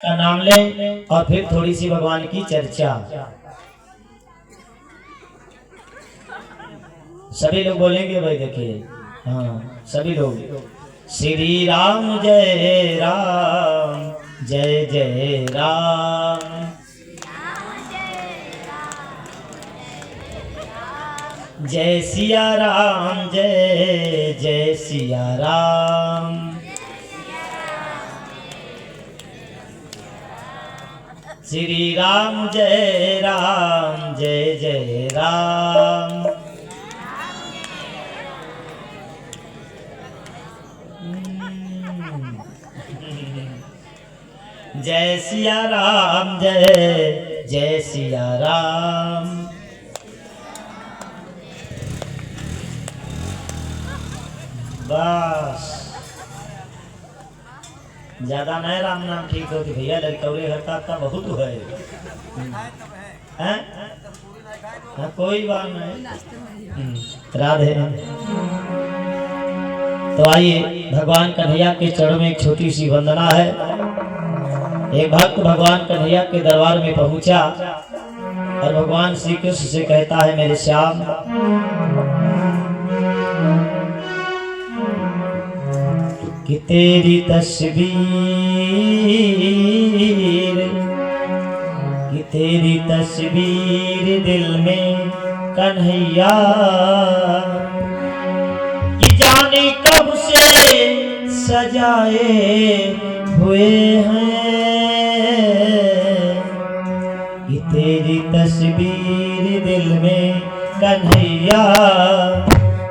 का नाम ले और फिर थोड़ी सी भगवान की चर्चा। सभी लोग बोलेंगे भाई, देखिए हाँ सभी लोग। श्री राम जय जय राम, जय सिया राम जय सिया राम। श्री राम जय जय राम। जय सिया राम जय सिया राम। बस ज्यादा नहीं राम नाम ठीक हो कि भैया लड़कौले हरकत का बहुत है। हैं? हाँ, कोई बात नहीं। राधे। तो आइए भगवान कन्हैया के चरणों में एक छोटी सी वंदना है। एक भक्त भगवान कन्हैया के दरबार में पहुंचा और भगवान श्री कृष्ण से कहता है, मेरे श्याम कि तेरी तस्वीर दिल में कन्हैया कि जाने कब से सजाए हुए हैं। कि तेरी तस्वीर दिल में कन्हैया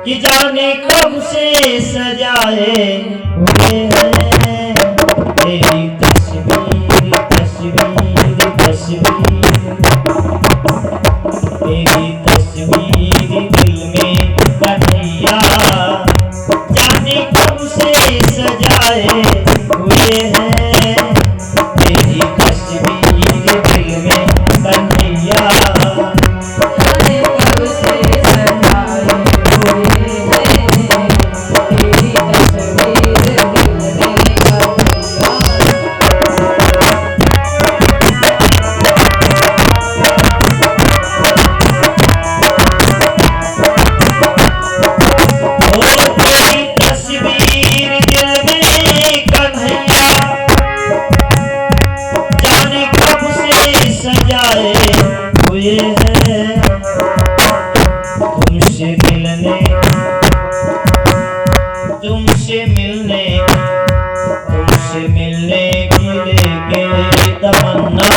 कि जाने कब से सजाए हुए हैं। तेरी तस्वीर तस्वीर तेरी तस्वीर दिल में कन्हैया जाने कब से सजाए हुए हैं। तेरी तस्वीर दिल में कन्हैया तुमसे मिलने की लेके तमन्ना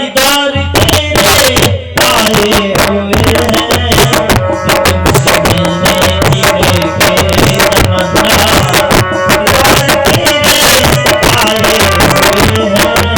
इधर तेरे आए हुए हैं। तुमसे मिलने की लेके तमन्ना इधर तेरे आए हुए हैं।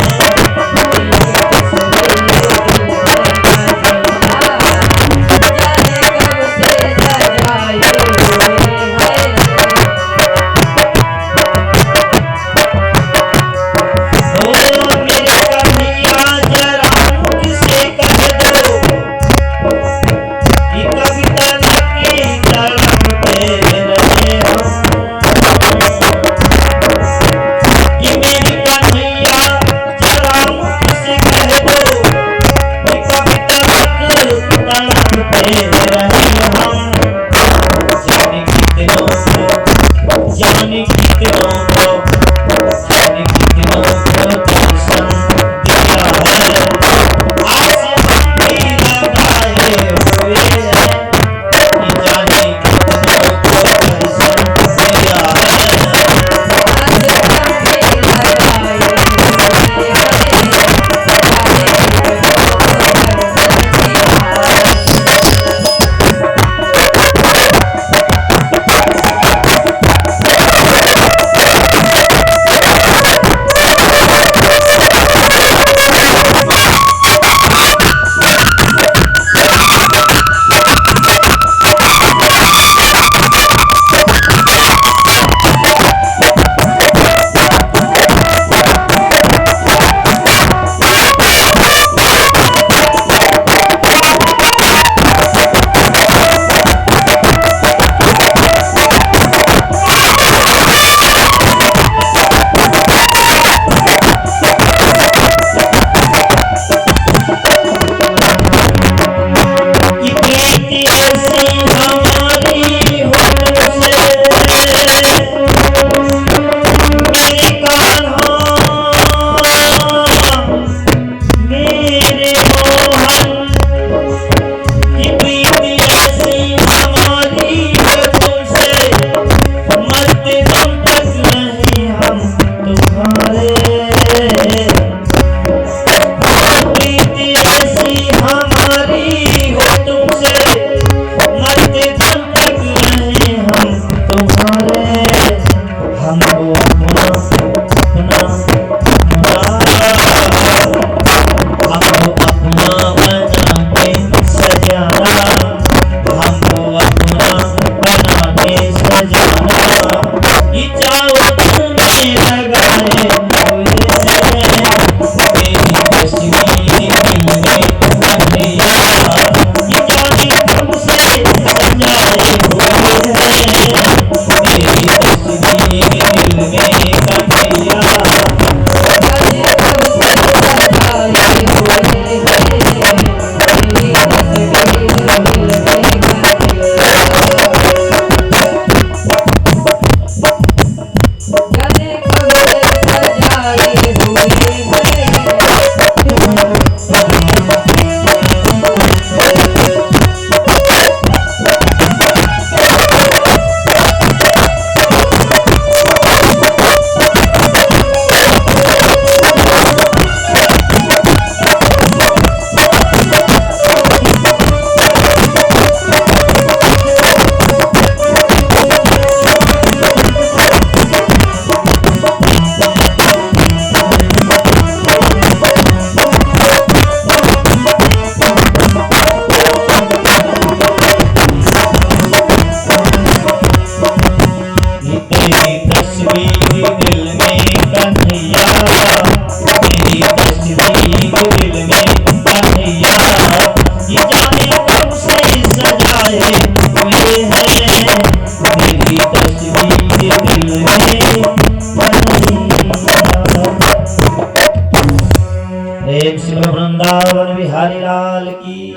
प्रेम शिव वृंदावन बिहारी लाल की,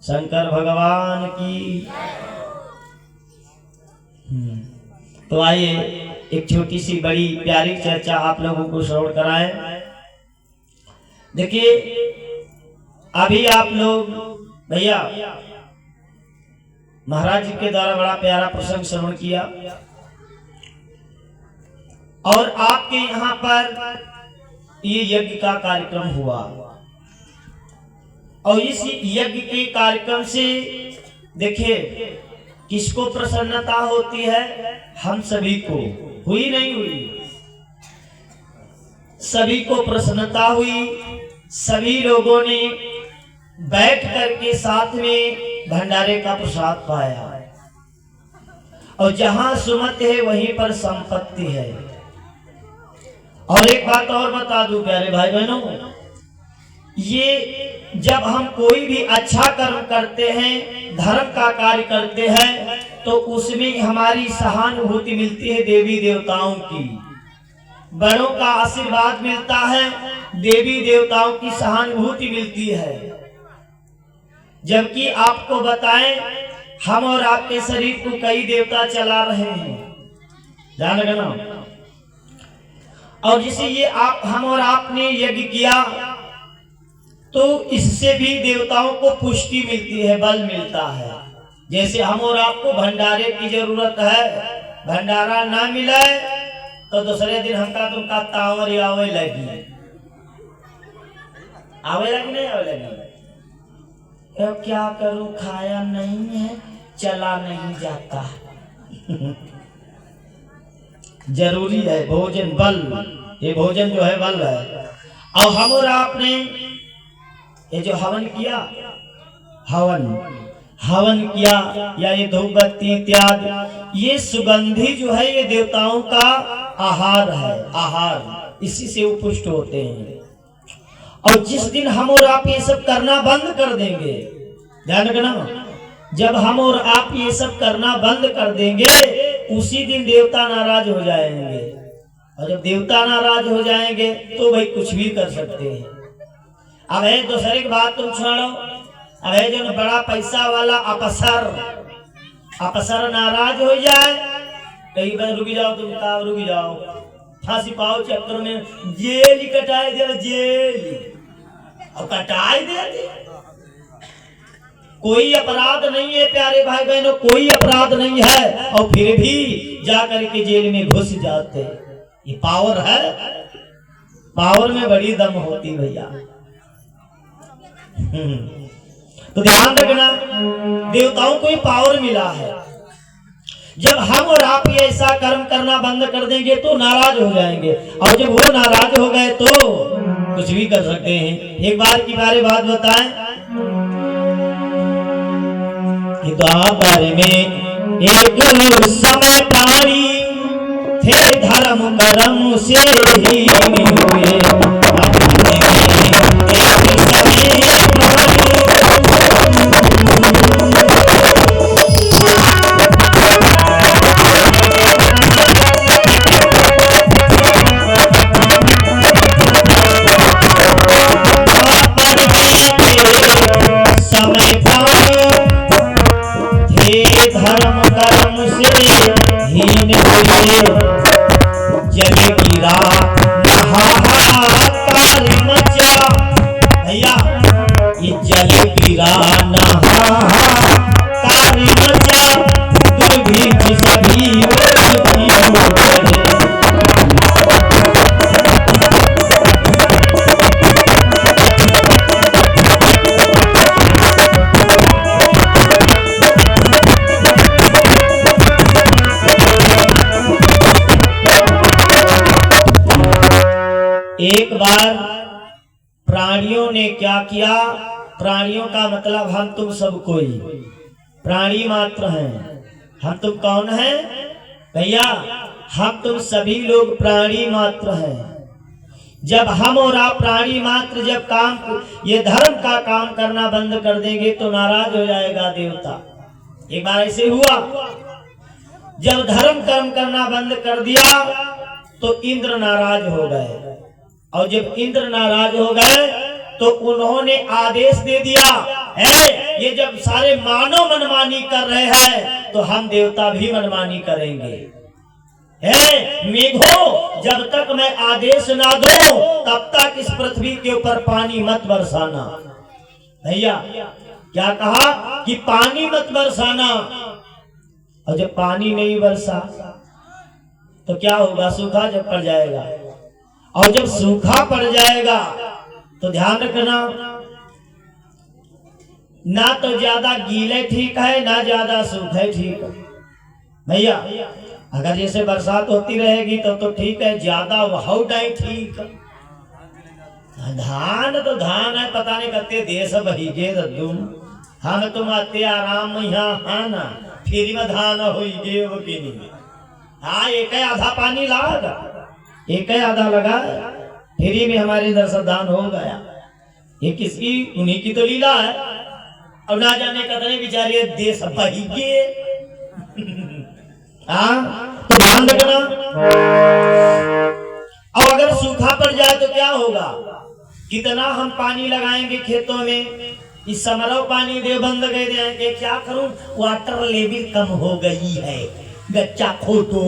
शंकर भगवान की। तो आइए एक छोटी सी बड़ी प्यारी चर्चा आप लोगों को श्रवण कराएं। देखिए अभी आप लोग भैया महाराज जी के द्वारा बड़ा प्यारा प्रसंग श्रवण किया और आपके यहाँ पर ये यज्ञ का कार्यक्रम हुआ और इस यज्ञ के कार्यक्रम से देखिए किसको प्रसन्नता होती है? हम सभी को। हुई नहीं हुई? सभी को प्रसन्नता हुई। सभी लोगों ने बैठ करके साथ में भंडारे का प्रसाद पाया और जहां सुमत है वहीं पर संपत्ति है। और एक बात और बता दूं प्यारे भाई बहनों, ये जब हम कोई भी अच्छा कर्म करते हैं, धर्म का कार्य करते हैं, तो उसमें हमारी सहानुभूति मिलती है देवी देवताओं की, बड़ों का आशीर्वाद मिलता है, देवी देवताओं की सहानुभूति मिलती है। जबकि आपको बताएं हम और आपके शरीर को कई देवता चला रहे हैं, ध्यान रखना। और जिसे ये आप हम और आपने यज्ञ किया तो इससे भी देवताओं को पुष्टि मिलती है, बल मिलता है। जैसे हम और आपको भंडारे की जरूरत है, भंडारा ना मिले तो दूसरे दिन हमका तुमका तावर आवे लगी, आवे लगी नहीं आवे लगी। अब क्या करूं, खाया नहीं है, चला नहीं जाता। जरूरी है भोजन, बल, ये भोजन जो है बल है। और हम और आपने ये जो हवन किया, हवन किया या ये धूप बत्ती इत्यादि, ये सुगंधी जो है ये देवताओं का आहार है, आहार, इसी से वो पुष्ट होते हैं। और जिस दिन हम और आप ये सब करना बंद कर देंगे, ध्यान रखना, जब हम और आप ये सब करना बंद कर देंगे उसी दिन देवता नाराज हो जाएंगे। और जब देवता नाराज हो जाएंगे तो भाई कुछ भी कर सकते हैं। अब है दूसरे की बात तुम छोड़ो, अब है जो बड़ा पैसा वाला अफसर नाराज हो जाए, कहीं बार रुक जाओ, तुम कहा रुक जाओ, फांसी पाओ चक्कर में जेल कटाए दे, जेल और कटाए दे। कोई अपराध नहीं है प्यारे भाई बहनों, कोई अपराध नहीं है और फिर भी जाकर के जेल में घुस जाते। ये पावर है, पावर में बड़ी दम होती भैया। तो ध्यान रखना, देवताओं को ये पावर मिला है। जब हम और आप ये ऐसा कर्म करना बंद कर देंगे तो नाराज हो जाएंगे, और जब वो नाराज हो गए तो कुछ भी कर सकते हैं। एक बार की बात बताएं, द्वापर में एक समय प्राणी थे, धर्म कर्म से ही हुए। जग गिरा हाहाकार मचा, भैया ये जग गिरा हाहाकार मचा, दुर्भिक्ष सभी एक बार प्राणियों ने क्या किया, प्राणियों का मतलब हम तुम सब कोई प्राणी मात्र हैं। हम तुम कौन हैं भैया? हम तुम सभी लोग प्राणी मात्र हैं। जब हम और आप प्राणी मात्र जब काम ये धर्म का काम करना बंद कर देंगे तो नाराज हो जाएगा देवता। एक बार ऐसे हुआ, जब धर्म कर्म करना बंद कर दिया तो इंद्र नाराज हो गए। और जब इंद्र नाराज हो गए तो उन्होंने आदेश दे दिया, ये जब सारे मानव मनमानी कर रहे हैं तो हम देवता भी मनमानी करेंगे। मेघो, जब तक मैं आदेश ना दूं तब तक इस पृथ्वी के ऊपर पानी मत बरसाना। भैया क्या कहा कि पानी मत बरसाना। और जब पानी नहीं बरसा तो क्या होगा? सूखा जब पड़ जाएगा, और जब सूखा पड़ जाएगा तो ध्यान रखना, ना तो ज्यादा गीले ठीक है ना ज्यादा सूखे ठीक है। भैया अगर जैसे बरसात होती रहेगी तो ठीक है, ज्यादा वहां ठीक। धान तो धान है, पता नहीं करते देश बहीगे तुम, हम तुम आते आराम यहाँ है ना, फिर में धान होइगे वो कि नहीं। हाँ एक आधा पानी लगा, एक आधा लगा, फ्री में हमारे इधर से धान हो गया। ये किसकी? उन्हीं की तो लीला है। और ना जाने कतने बेचारे देश बहीगे। हाँ तो ध्यान रखना। और अगर सूखा पड़ जाए तो क्या होगा? कितना हम पानी लगाएंगे खेतों में, इस समरोह पानी दे बंद कर देंगे, क्या करूं? वाटर लेवल कम हो गई है, गच्चा खोटो।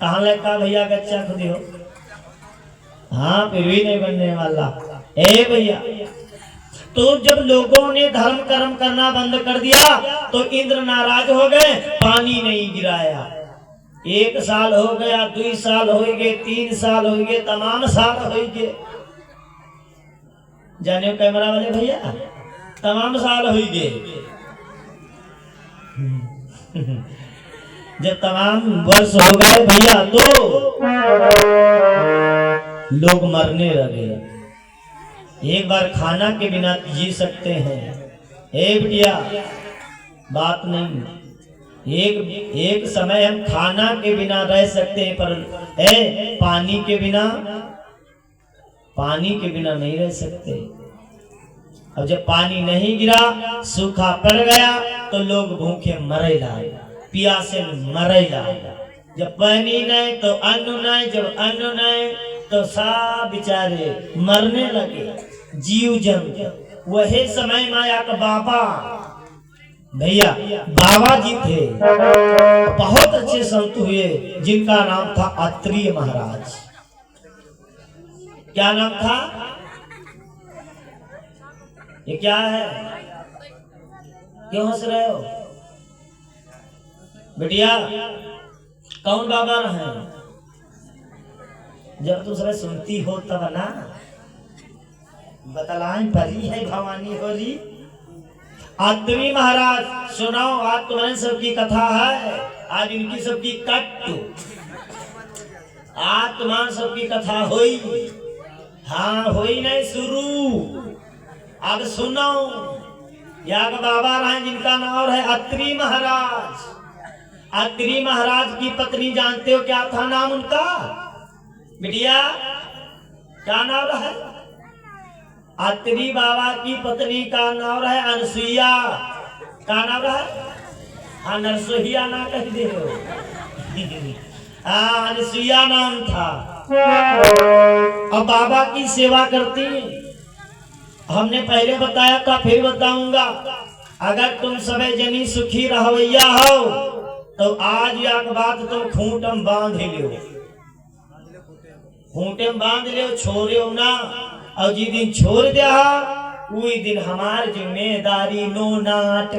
कहाँ लगा भैया गच्चा खुदी हो? हाँ फिर भी नहीं बनने वाला। भैया तो जब लोगों ने धर्म कर्म करना बंद कर दिया तो इंद्र नाराज हो गए, पानी नहीं गिराया। 1 साल हो गया, 2 साल हो गए, 3 साल हो गए, तमाम साल हो गए। जाने कैमरा वाले भैया, तमाम साल हो गए। जब तमाम वर्ष हो गए भैया तो लोग मरने लगे। एक बार खाना के बिना जी सकते हैं, बिटिया बात नहीं। एक समय हम खाना के बिना रह सकते हैं, पर पानी के बिना नहीं रह सकते। अब जब पानी नहीं गिरा, सूखा पड़ गया तो लोग भूखे मरेगा, प्यासे मरेगा। जब पानी नहीं तो अन्न नहीं, जब अन्न नहीं तो सब बेचारे मरने लगे, जीव जंतु। वही समय माया का बाबा भैया बाबा जी थे, बहुत अच्छे संत हुए जिनका नाम था अत्रि महाराज। क्या नाम था? ये क्या है? क्यों हंस रहे हो बेटिया? कौन बाबा रहे? जब दूसरे सुनती हो तब ना बतलाएं, परी है भवानी होली। अत्रि महाराज सुनाओ, आज तुम्हारे सबकी कथा है, आज इनकी सबकी कट, आज तुम्हारे सबकी कथा हुई। हाँ हुई नहीं शुरू, अब सुनो। यहाँ का बाबा रहे जिनका नाम है अत्रि महाराज। अत्रि महाराज की पत्नी जानते हो क्या था नाम उनका? बिटिया क्या नाम है? अत्रि बाबा की पत्नी का नाम है अनसुईया। क्या नाम है? हाँ नरसोहिया ना कह दे हो। हाँ अनसुईया नाम था। अब बाबा की सेवा करती, हमने पहले बताया था फिर बताऊंगा। अगर तुम सबे जनी सुखी रहवैया हो तो आज या बात तुम खूंटम बांध लो, खूंटे में बांध लो, छोड़ो ना। और जिस दिन छोड़ दिया उसी दिन हमारी जिम्मेदारी नो नाट।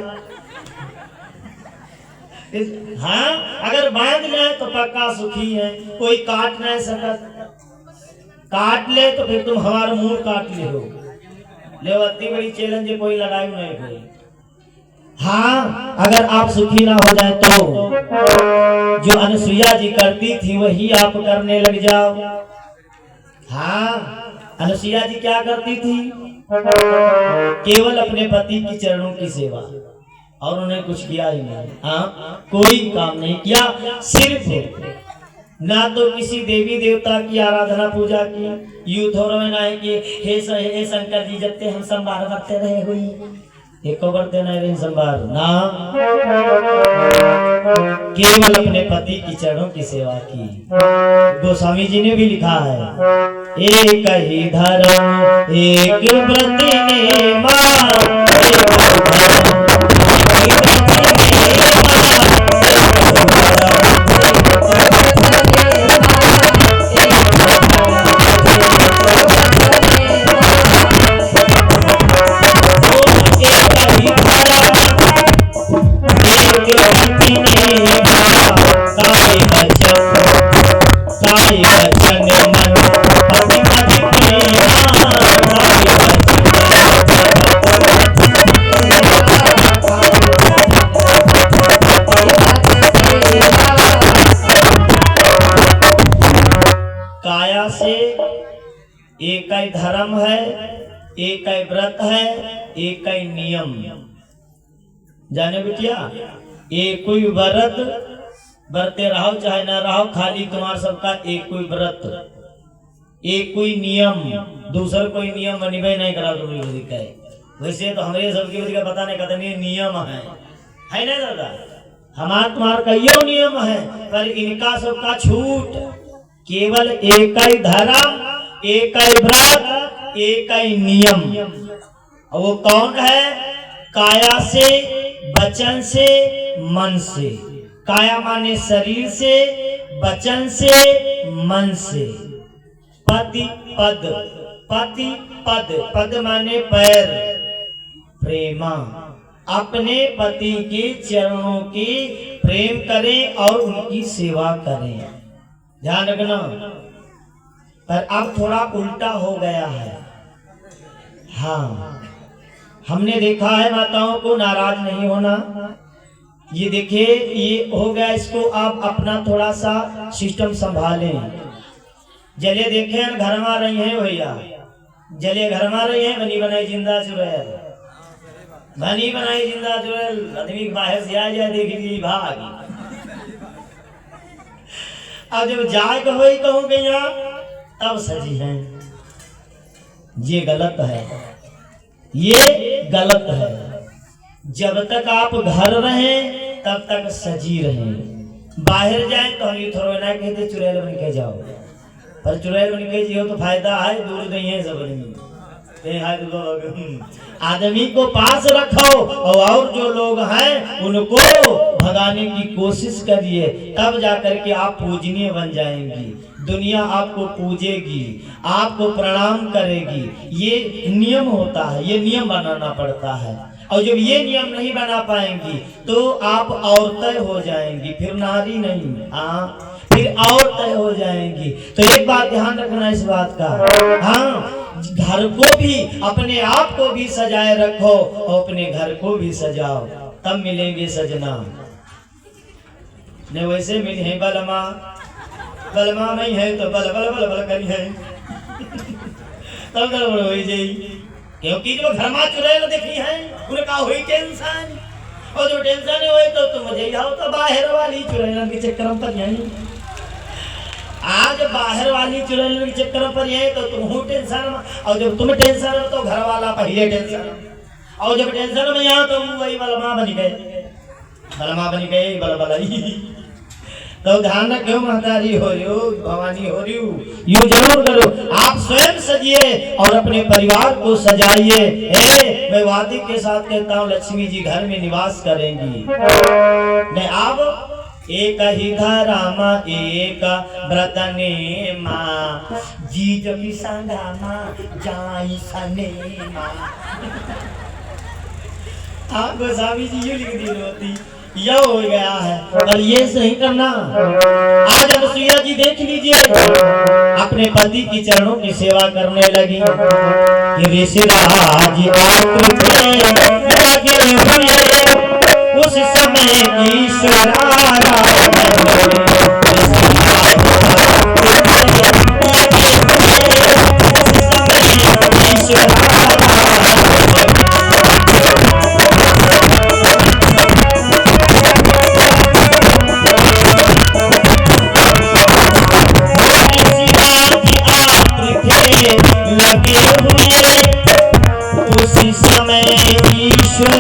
हाँ अगर बांध ले तो पक्का सुखी है, कोई काट नहीं सकत। काट ले तो फिर तुम हमारा मुंह काट ले हो। ले इतनी बड़ी चैलेंज कोई लड़ाई नहीं कोई। हाँ अगर आप सुखी ना हो जाए तो जो अनसुईया जी करती थी वही आप करने लग जाओ। हाँ अनसुईया जी क्या करती थी? केवल अपने पति की चरणों की सेवा, और उन्हें कुछ किया ही नहीं। हाँ कोई काम नहीं किया, सिर्फ ना तो किसी देवी देवता की आराधना पूजा की। यूं थोड़ा ना है कि हे शंकर जी जब हम संभार करते रहे हुई। एक करते नहीं संभार ना, केवल अपने पति की चरणों की सेवा की। गोस्वामी जी ने भी लिखा है, एक ही धर्म एक व्रत ने मां, एक ही धर्म है, एक ही व्रत है, एक ही नियम। जाने बिटिया, एक कोई व्रत बरते रहो चाहे ना रहो, खाली तुम्हार सबका एक कोई व्रत, एक कोई नियम, दूसर कोई नियम निभे नहीं करा तुम्हें। वैसे तो हमारे सबके बच्चे का पता नहीं कितने नियम है ना दादा? हमारा तुम्हारा का यो नियम है, पर इनका सबका छूट। केवल एक ही धर्म, एक ही व्रत, एक ही नियम। और वो कौन है? काया से, वचन से, मन से। काया माने शरीर से, वचन से, मन से। पति पद, पति पद, पद माने पैर। प्रेमा, अपने पति के चरणों की प्रेम करें और उनकी सेवा करें। ध्यान रखना। पर अब थोड़ा उल्टा हो गया है। हाँ, हमने देखा है, माताओं को नाराज नहीं होना। ये देखिए, ये हो गया, इसको आप अपना थोड़ा सा सिस्टम संभालें। जले देखे घर में रही है भैया, जले घर में रही है, बनी बनाई जिंदा चुड़ैल, बनी बनाई जिंदा चुड़ैल। आदमी बाहर से आ जाए, देख ली भाग। अब जब जाए कहो कहूँ भैया, तब सजी है। ये गलत है, ये गलत है। जब तक आप घर रहें तब तक सजी रहें। बाहर जाए तो हम ये थोड़ा ना कहते चुड़ैल बन के जाओ, पर चुड़ैल बन के जियो तो फायदा है, दूर नहीं है सब आदमी को पास रखो और जो लोग हैं उनको भगाने की कोशिश करिए, तब जाकर के आप पूजनीय बन जाएंगी। दुनिया आपको पूजेगी, आपको प्रणाम करेगी। ये नियम होता है, ये नियम बनाना पड़ता है। और जब ये नियम नहीं बना पाएंगी तो आप औरतें हो जाएंगी, फिर नारी नहीं, हाँ फिर औरतें हो जाएंगी। तो एक बात ध्यान रखना इस बात का। हाँ, घर को भी, अपने आप को भी सजाए रखो और अपने घर को भी सजाओ, तब मिलेंगे सजना। नहीं वैसे मिले हैं बलमा, बलमा नहीं है तो बल बल बल बल करी है तब गड़बड़ हो जाएगी। क्योंकि जो घर में चुड़ैल देखी है उनका हुई टेंशन, और जो टेंशन हुए तो तुम मुझे आओ तो बाहर वाली चुड़ैल के चक्कर पर यही। आज बाहर वाली चुड़ैल के चक्कर पर यही तो तुम हो टेंशन, और जब तुम टेंशन हो तो घर वाला पहले टेंशन, और जब टेंशन में आओ तो वही बलमा बन गए, बलमा बन गए बलबलाई। तो ध्यान रखो, महतारी हो रही हो, भवानी हो रही हो, यूं जरूर करो। आप स्वयं सजिए और अपने परिवार को सजाइए। मैं वादी के साथ कहता हूँ, लक्ष्मी जी घर में निवास करेंगी। मैं अब एक ही धरामा एक व्रत ने माँ, जी जमी संगा माँ जाई सने माँ। आप गोस्वामी जी यूं लिख दी होती, यह हो गया है। और ये सही करना। आज अनुसुईया जी देख लीजिए, अपने पति की चरणों की सेवा करने लगी। ऋषिराज लगे हुए उस समय ईश्वर लगे हुए उसी समय ईश्वर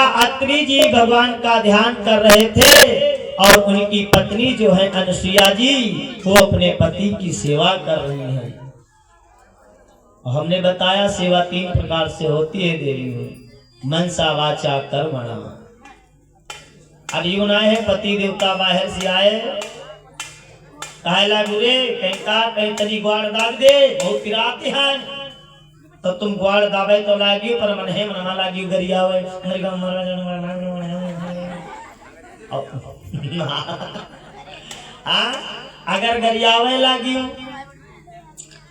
राजा अत्रि जी भगवान का ध्यान कर रहे थे और उनकी पत्नी जो है अनुसुईया जी वो अपने पति की सेवा कर रही है। हमने बताया सेवा 3 प्रकार से होती है देवी में, मनसा वाचा कर्मणा। अब यूं ना है पति देवता बाहर से आए कहला गुरे कहीं तनी ग्वाड़ दाग दे बहुत पिराते हैं तो तुम ग्वाड़ दावे तो लागियो पर मन है मना लागियो गरियावे अगर गरियावे लागियो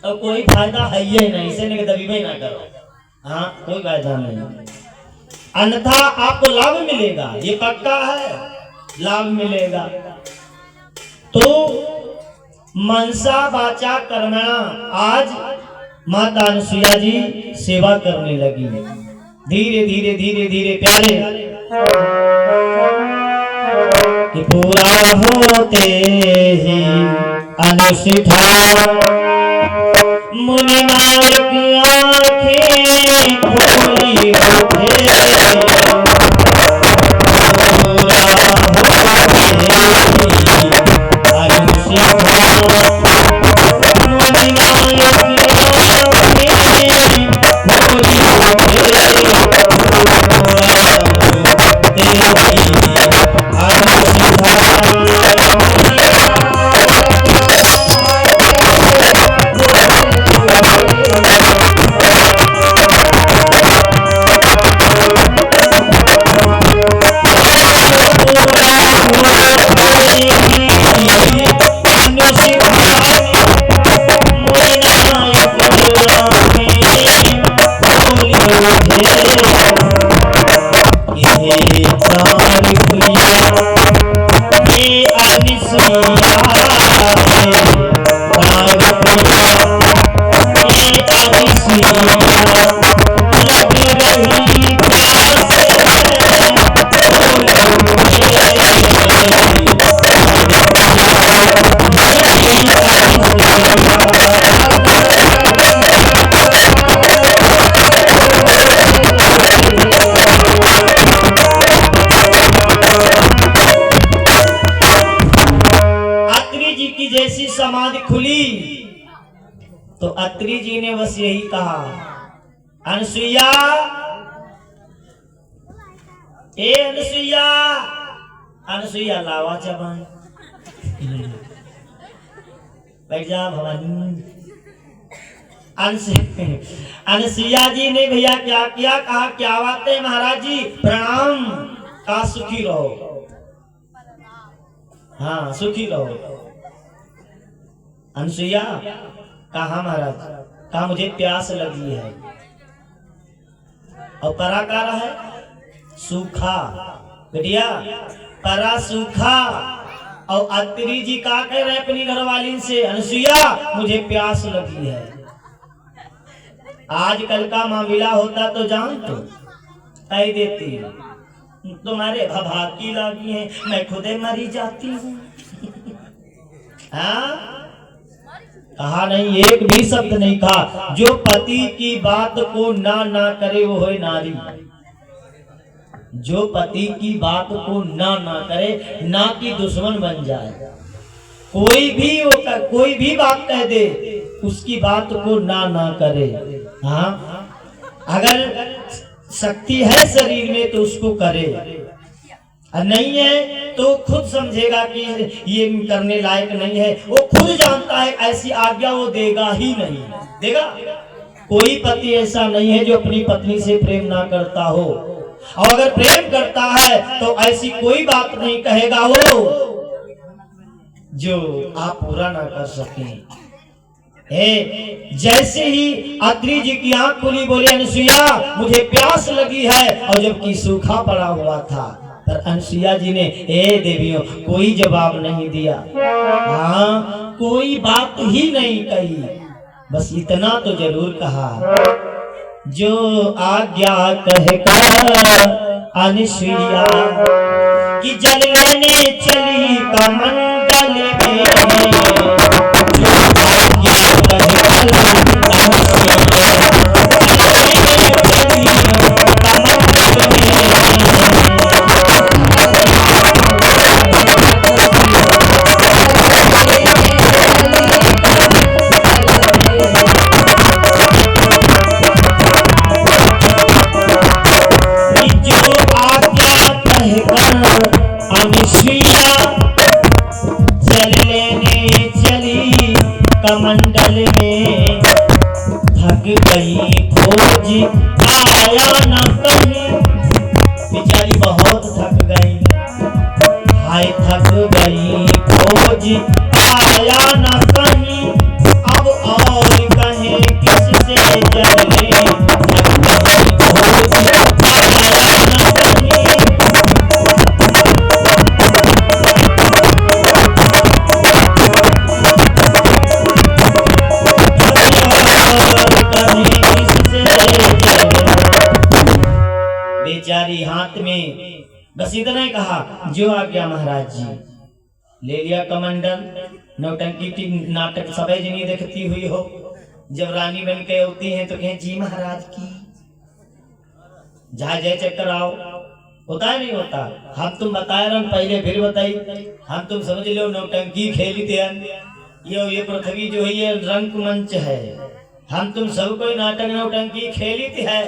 तो कोई फायदा है ही नहीं, इसे नहीं दबी भी ना करो। हाँ कोई फायदा नहीं, अन्यथा आपको लाभ मिलेगा, ये पक्का है लाभ मिलेगा। तो मनसा वाचा कर्मणा आज माता अनुसुईया जी सेवा करने लगी। धीरे धीरे धीरे धीरे प्यारे कि पूरा होते ही अनुष्ठा मुनि नायक आंखें खोली उठे। पूरा होते ही अनुष्ठा मुनि नायक समाधि खुली तो अत्रि जी ने बस यही कहा, अनुसुईया ए अनुसुईया, अनुसुईया लावा चबन बैठ जा भवानी। अनुसुईया जी ने भैया क्या किया, कहा क्या बात है महाराज जी प्रणाम, का सुखी रहो, हाँ सुखी रहो। अनुसुईया कहा महाराज, कहा मुझे प्यास लगी है और परा का रहा है सूखा, बेटिया परा सूखा। और अत्रि जी का कह रहे अपनी घरवाली से, अनुसुईया मुझे प्यास लगी है। आजकल का मामला होता तो जान तो कह देती तुम्हारे भभाकी लगी है, मैं खुदे मरी जाती हूँ। हाँ कहा नहीं, एक भी शब्द नहीं कहा। जो पति की बात को ना करे वो है नारी, जो पति की बात को ना करे, ना की दुश्मन बन जाए। कोई भी बात कह दे उसकी बात को ना करे। हाँ अगर शक्ति है शरीर में तो उसको करे, नहीं है तो खुद समझेगा कि ये करने लायक नहीं है। वो खुद जानता है ऐसी आज्ञा वो देगा ही नहीं, देगा। कोई पति ऐसा नहीं है जो अपनी पत्नी से प्रेम ना करता हो, और अगर प्रेम करता है तो ऐसी कोई बात नहीं कहेगा वो जो आप पूरा ना कर सकें। जैसे ही अत्रि जी की आंख खुली, बोले अनुसुईया मुझे प्यास लगी है, और जबकि सूखा पड़ा हुआ था। पर अनुसुईया जी ने देवियों कोई जवाब नहीं दिया, हाँ कोई बात ही नहीं कही, बस इतना तो जरूर कहा, जो आज्ञा कहकर अनुसुईया कि जल लेने चली कमंडल में, जो आज्ञा कहकर अनुसुईया कह कर अनुसुईया जल लेने चली कमंडल में। थक गई खोज आया न कहीं, बेचारी बहुत थक गई। हाय थक गई खोज आया न कहीं, अब और कहें किससे चले। थक गई खोज आया न कहीं, बेचारी हाथ में बस इतना ही कहा, जो आ गया महाराज जी। ले लिया कमंडल। नौटंकी की नाटक सब जनी देखती हुई हो, जब रानी बन के होती हैं तो कहें जी महाराज की जहाँ जय चक्कर आओ। होता है नहीं होता? हम तुम बताए रंग पहले फिर बताई, हम तुम समझ लो नौटंकी खेली थे। ये पृथ्वी जो है ये रंग मंच है। हम तुम सब कोई नाटक नौटंकी खेली है।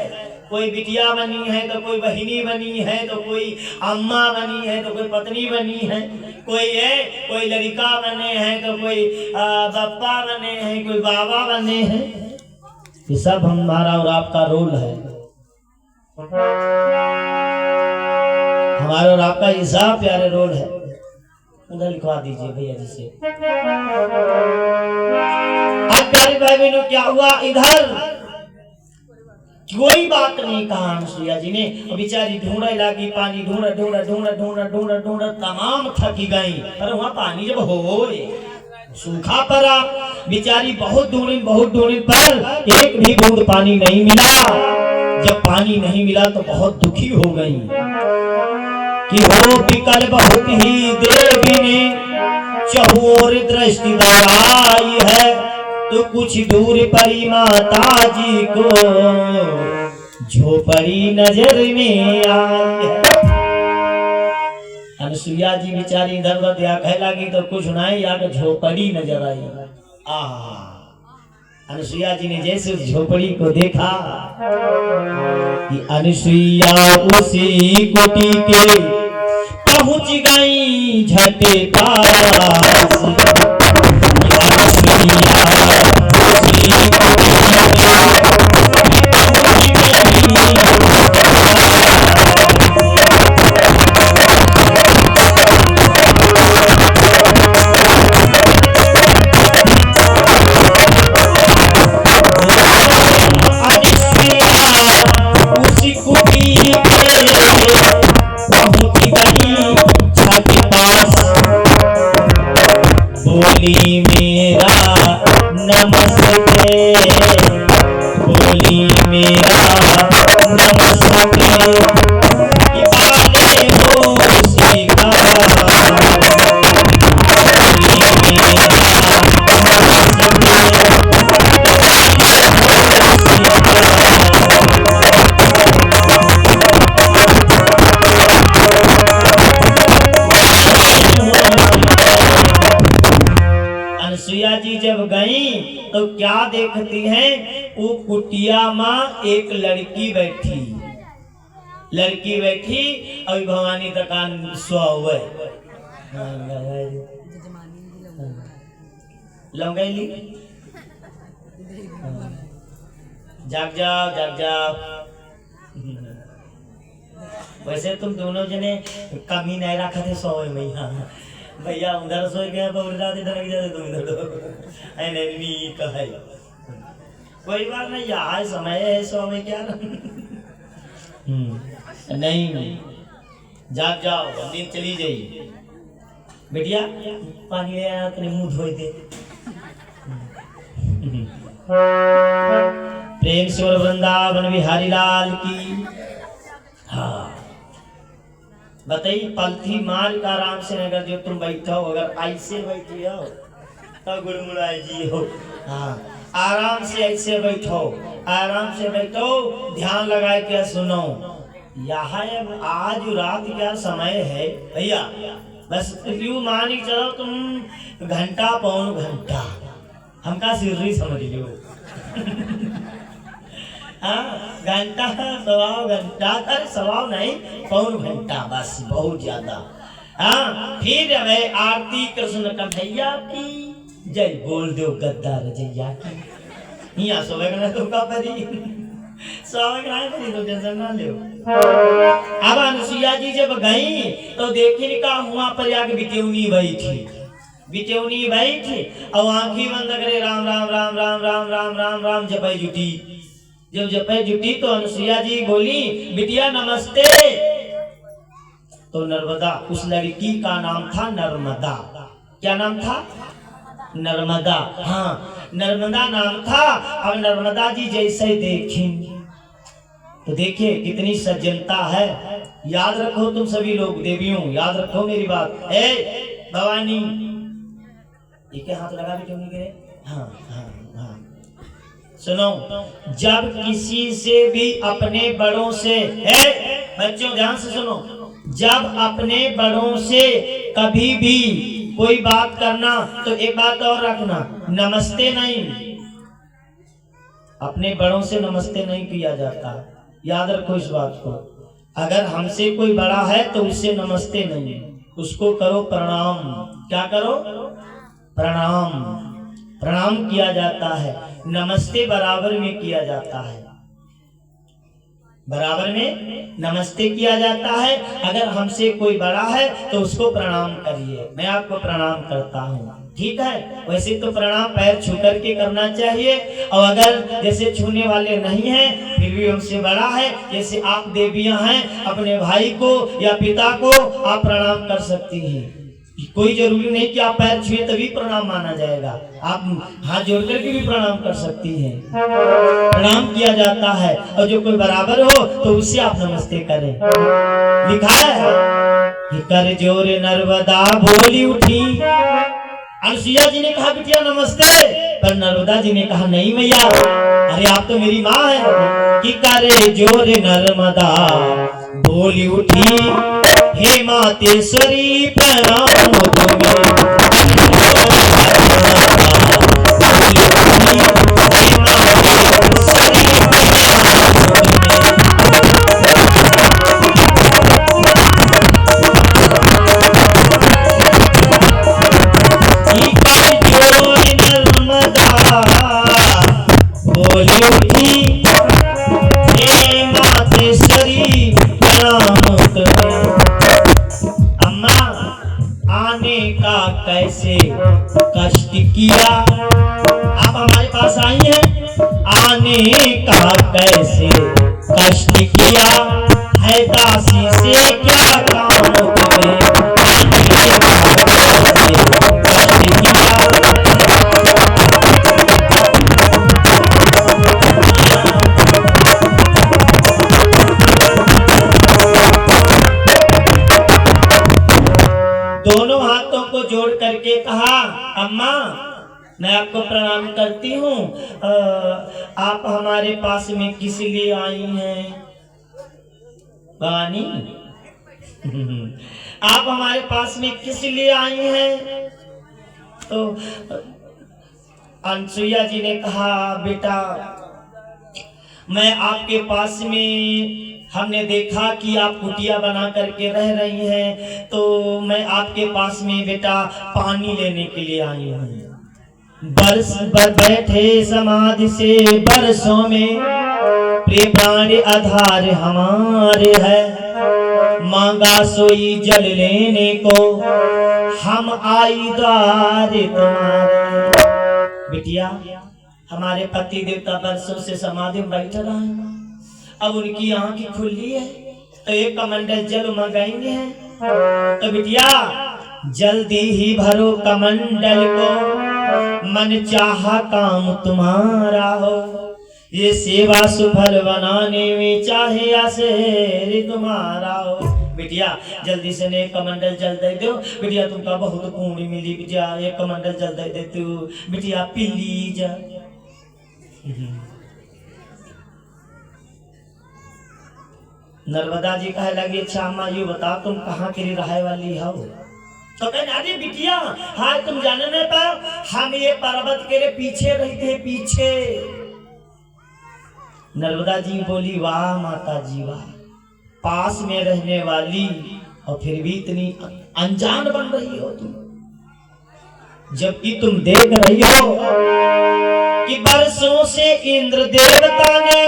कोई बिटिया बनी है तो कोई बहिनी बनी है तो कोई अम्मा बनी है तो कोई पत्नी बनी है, कोई लड़का बने हैं तो कोई बप्पा बने हैं, कोई बाबा बने हैं। ये सब हमारा और आपका रोल है। हमारा और आपका ये सब प्यारे रोल है। उधर लिखवा दीजिए भैया जी से। अब प्यारे भाई बहनों क्या हुआ, इधर कोई बात नहीं कहा अनुसुईया जी ने। बेचारी ढूंढे लगी, पानी ढूंढ तमाम थकी गई। अरे वहाँ पानी जब हो सूखा पड़ा, बेचारी बहुत ढूंढी पर एक भी बूंद पानी नहीं मिला। जब पानी नहीं मिला तो बहुत दुखी हो गई कि हो विकल बहुत ही देवी ने चहुओर दृष्टि आई है, तो कुछ दूर परी माता जी को झोपड़ी नजर में आई है। अनुसुईया जी बेचारी इधर उधर देखने लगी तो कुछ नहीं, आगे झोपड़ी नजर आई। अनुसुईया जी ने जैसे उस झोपड़ी को देखा कि अनुसुईया उसी कुटी के पहुंच गई झटे पास। बोली मेरा नमस्ते, बोली मेरा नमस्ते, इबाले हो सीखा। बोली मेरा अनुसुईया जी जब गई तो क्या देखती हैं, वो कुटिया माँ एक लड़की बैठी अभी भवानी तकान सो हुए लौंगैली। जाग जाओ। वैसे तुम दोनों जने कमी नहीं रखा थे सोए में। भैया उधर सो गया बोल जाते ढलक जाते तुम इधर नहीं कहे। कोई बात नहीं, यहाँ समय है सो में क्या नहीं। जाग जाओ, नींद चली जाइए। बेटिया पानी ले आया, तेरे मुंह धोए थे। प्रेम से वृंदावन बिहारी लाल की। हाँ बताइए, पलथी मार का आराम से अगर जो तुम बैठो, अगर ऐसे बैठी हो तो गुड़मुड़ाई जी हो। हाँ आराम से ऐसे बैठो, आराम से बैठो, ध्यान लगा के सुनो। यहाँ आज रात क्या समय है भैया, बस यूं मान के चलो तुम घंटा पौन घंटा हमका सिर्री समझ लो। घंटा सवाओ घंटा, अरे सवाओ नहीं पौन घंटा बस, बहुत ज्यादा। फिर आरती कृष्ण कन्हैया की जय बोल दो गद्दार रजैया की। यहाँ सोवेगना तो का परी सोवेगना परी तो टेंशन ना ले। अब अनुसुईया जी जब गई तो देखने का हुआ पर आके बिटेवनी बैठी और आंखी बंद करे राम राम राम राम राम राम राम राम जपै जुटी। जब जपै जुटी तो अनुसुईया जी बोली बिटिया नमस्ते। तो नर्मदा, उस लड़की का नाम था नर्मदा। क्या नाम था? नर्मदा। हाँ, नर्मदा नाम था। अब नर्मदा जी जैसे देखी तो देखिए कितनी सज्जनता है। याद रखो तुम सभी लोग देवियों, याद रखो मेरी बात। ए भवानी, एक हाथ लगा भी क्यों नहीं गए? हाँ हाँ हाँ, सुनो, जब किसी से भी अपने बड़ों से, बच्चों ध्यान से सुनो, जब अपने बड़ों से कभी भी कोई बात करना तो एक बात और रखना, नमस्ते नहीं, अपने बड़ों से नमस्ते नहीं किया जाता। याद रखो इस बात को। अगर हमसे कोई बड़ा है तो उससे नमस्ते नहीं, उसको करो प्रणाम। क्या करो? प्रणाम। प्रणाम किया जाता है, नमस्ते बराबर में किया जाता है, बराबर में नमस्ते किया जाता है। अगर हमसे कोई बड़ा है तो उसको प्रणाम करिए। मैं आपको प्रणाम करता हूँ, ठीक है? वैसे तो प्रणाम पैर छू करके करना चाहिए, और अगर जैसे छूने वाले नहीं हैं फिर भी हमसे बड़ा है, जैसे आप देवियां हैं, अपने भाई को या पिता को आप प्रणाम कर सकती हैं। कोई जरूरी नहीं कि आप पैर छुए तभी प्रणाम माना जाएगा, आप हाथ जोड़ करके भी प्रणाम कर सकती हैं। प्रणाम किया जाता है, और जो कोई बराबर हो तो उससे आप नमस्ते करें। लिखा है कि कर जोर नर्मदा बोली उठी। अनुसुईया जी ने कहा बिटिया नमस्ते, पर नर्मदा जी ने कहा नहीं मैया, अरे आप तो मेरी माँ है। कि करे जोर नर्मदा बोली उठी, हे मातेश्वरी प्रणाम तुम्हें। कैसे कष्ट किया, आप हमारे पास आई हैं, आने का कैसे कष्ट किया है, दासी से क्या काम तुम्हें, आने का कैसे कष्ट किया। दोनों हाथों को जोड़ करके कहा अम्मा मैं आपको प्रणाम करती हूँ, आप हमारे पास में किस लिए आई हैं? भवानी आप हमारे पास में किस लिए आई हैं? तो अनुसुईया जी ने कहा बेटा मैं आपके पास में, हमने देखा कि आप कुटिया बना करके रह रही हैं, तो मैं आपके पास में बेटा पानी लेने के लिए आई हूँ। बरस बैठे समाधि से बरसों में, प्रिय प्राण आधार हमारे है, मांगा सोई जल लेने को, हम आई द्वार तुम्हारे। बिटिया हमारे पति देवता बरसों से समाधि में बैठ रहे हैं, अब उनकी आंखें खुली है तो एक कमंडल जल मंगाएंगे हैं। तो बिटिया जल्दी ही भरो कमंडल को, मन चाहा काम तुम्हारा हो, ये सेवा सुफल बनाने में चाहे आसेर तुम्हारा हो। बिटिया जल्दी से ने कमंडल जल दे दो, बिटिया तुमका बहुत पुण्य मिली, बिटिया एक कमंडल जल दे दे तू, बिटिया पी लीजा। नर्मदा जी कहे लगी अच्छा अम्मा यू बताओ तुम कहाँ के लिए रहे वाली हो? तो कहना अरे बिटिया हाँ तुम जाने नहीं पाओ, हम ये पर्वत के लिए पीछे रहते हैं, पीछे नर्मदा जी बोली, वाह माता जी वाह, पास में रहने वाली और फिर भी इतनी अनजान बन रही हो तुम, जबकि तुम देख रही हो कि बरसों से इंद्र देवता ने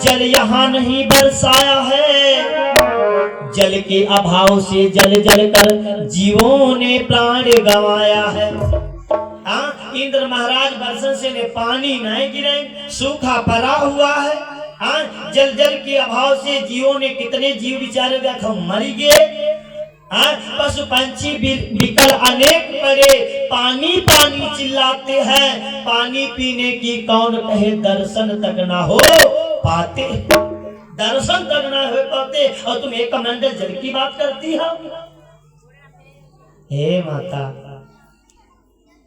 जल यहाँ नहीं बरसाया है। जल के अभाव से जल जल कर जीवों ने प्राण गंवाया है। इंद्र महाराज बरसों से ने पानी नहीं गिरे, सूखा पड़ा हुआ है। जल जल के अभाव से जीवों ने, कितने जीव बेचारे देखो मर गए। पशु पंछी विकल अनेक पड़े, पानी पानी चिल्लाते हैं। पानी पीने की कौन कहे, दर्शन तक ना हो पाते, दर्शन तक ना हो पाते, और तुम एक कमंडल जल की बात करती हो। हे माता,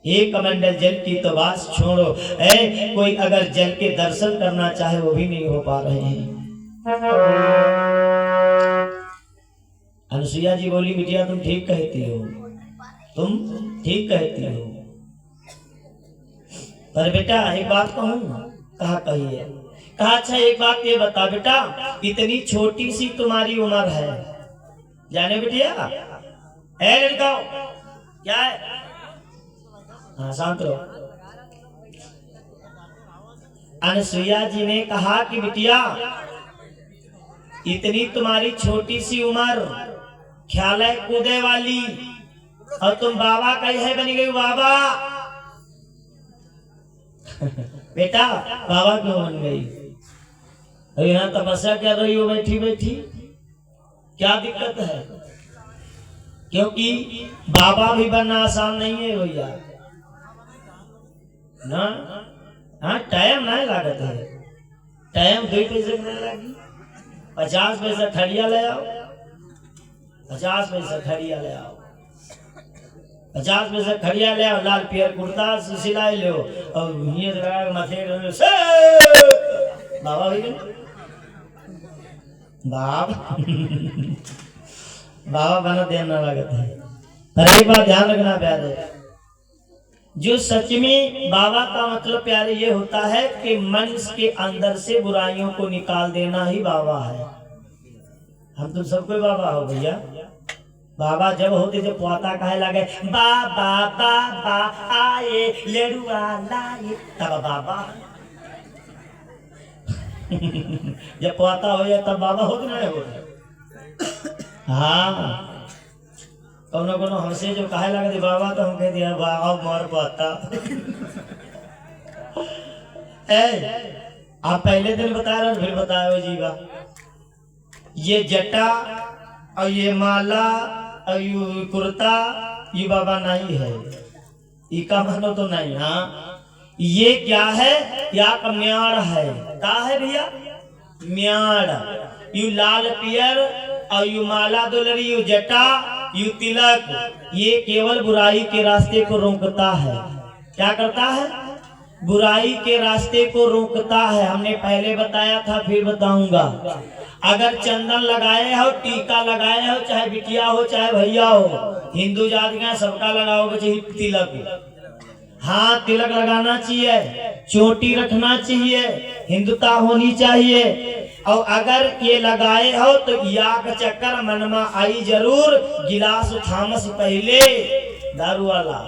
एक कमंडल जल की तो बात छोड़ो, कोई अगर जल के दर्शन करना चाहे वो भी नहीं हो पा रहे हैं। अनुसुईया जी बोली, बिटिया तुम ठीक कहती हो, तुम ठीक कहती हो, पर बेटा एक बात कहूं। कहा कहिए। कहा अच्छा एक बात ये बता बेटा, इतनी छोटी सी तुम्हारी उम्र है, जाने बिटिया, लड़का क्या है? हाँ शांत रहो। अनुसुईया जी ने कहा कि बिटिया इतनी तुम्हारी छोटी सी उम्र, ख्याल है कूदे वाली, और तुम बाबा कहे बनी गई बाबा। बेटा बाबा क्यों बन गई? अभी यहाँ तपस्या कर रही हो बैठी बैठी, क्या दिक्कत है? क्योंकि बाबा भी बनना आसान नहीं है भैया ना। हाँ टाइम नहीं लागत है, टाइम 2 पैसे नहीं लगी। 50 पैसा खड़िया ले आओ, 50 पैसा खड़िया ले आओ, 50 पैसा खड़िया ले आओ, लाल पियर कुर्ता सिलाई लो और ये लगा के माथे से बाबा भी बाबा बना देना लागत है। पर एक बात ध्यान रखना प्यारे, जो सच में बाबा का मतलब प्यारे ये होता है कि मन के अंदर से बुराइयों को निकाल देना ही बाबा है। हम तुम सबको बाबा हो भैया। बाबा जब होते जब पोता कहे लगे बाबा बाबा आए लेडुआ लाए, तब बाबा जब पोता हो जाए तब बाबा हो ना हो। हाँ कोनो कोनो हमसे जो कहे लगे बाबा, तो हम कह दिया बाबा मोर पोता। आप पहले दिन बता रहे फिर बताए जीवा, ये जटा और ये माला और ये कुर्ता ये बाबा नहीं है, इका मानो तो नहीं। हाँ ये क्या है? या का म्याड़ है। क्या है भैया? म्याड़। यू लाल पियर और यू माला दुलरी, यू जटा, यू तिलक, ये केवल बुराई के रास्ते को रोकता है। क्या करता है? बुराई के रास्ते को रोकता है। हमने पहले बताया था फिर बताऊंगा। अगर चंदन लगाए हो, टीका लगाए हो, चाहे बिटिया हो चाहे भैया हो, हिंदू जाति का सबका लगाओगे, चाहिए तिलक। हाँ तिलक लगाना चाहिए, चोटी रखना चाहिए, हिंदुता होनी चाहिए। और अगर ये लगाए हो तो याग चक्कर मनमा आई जरूर। गिलास थाम से पहले, दारू वाला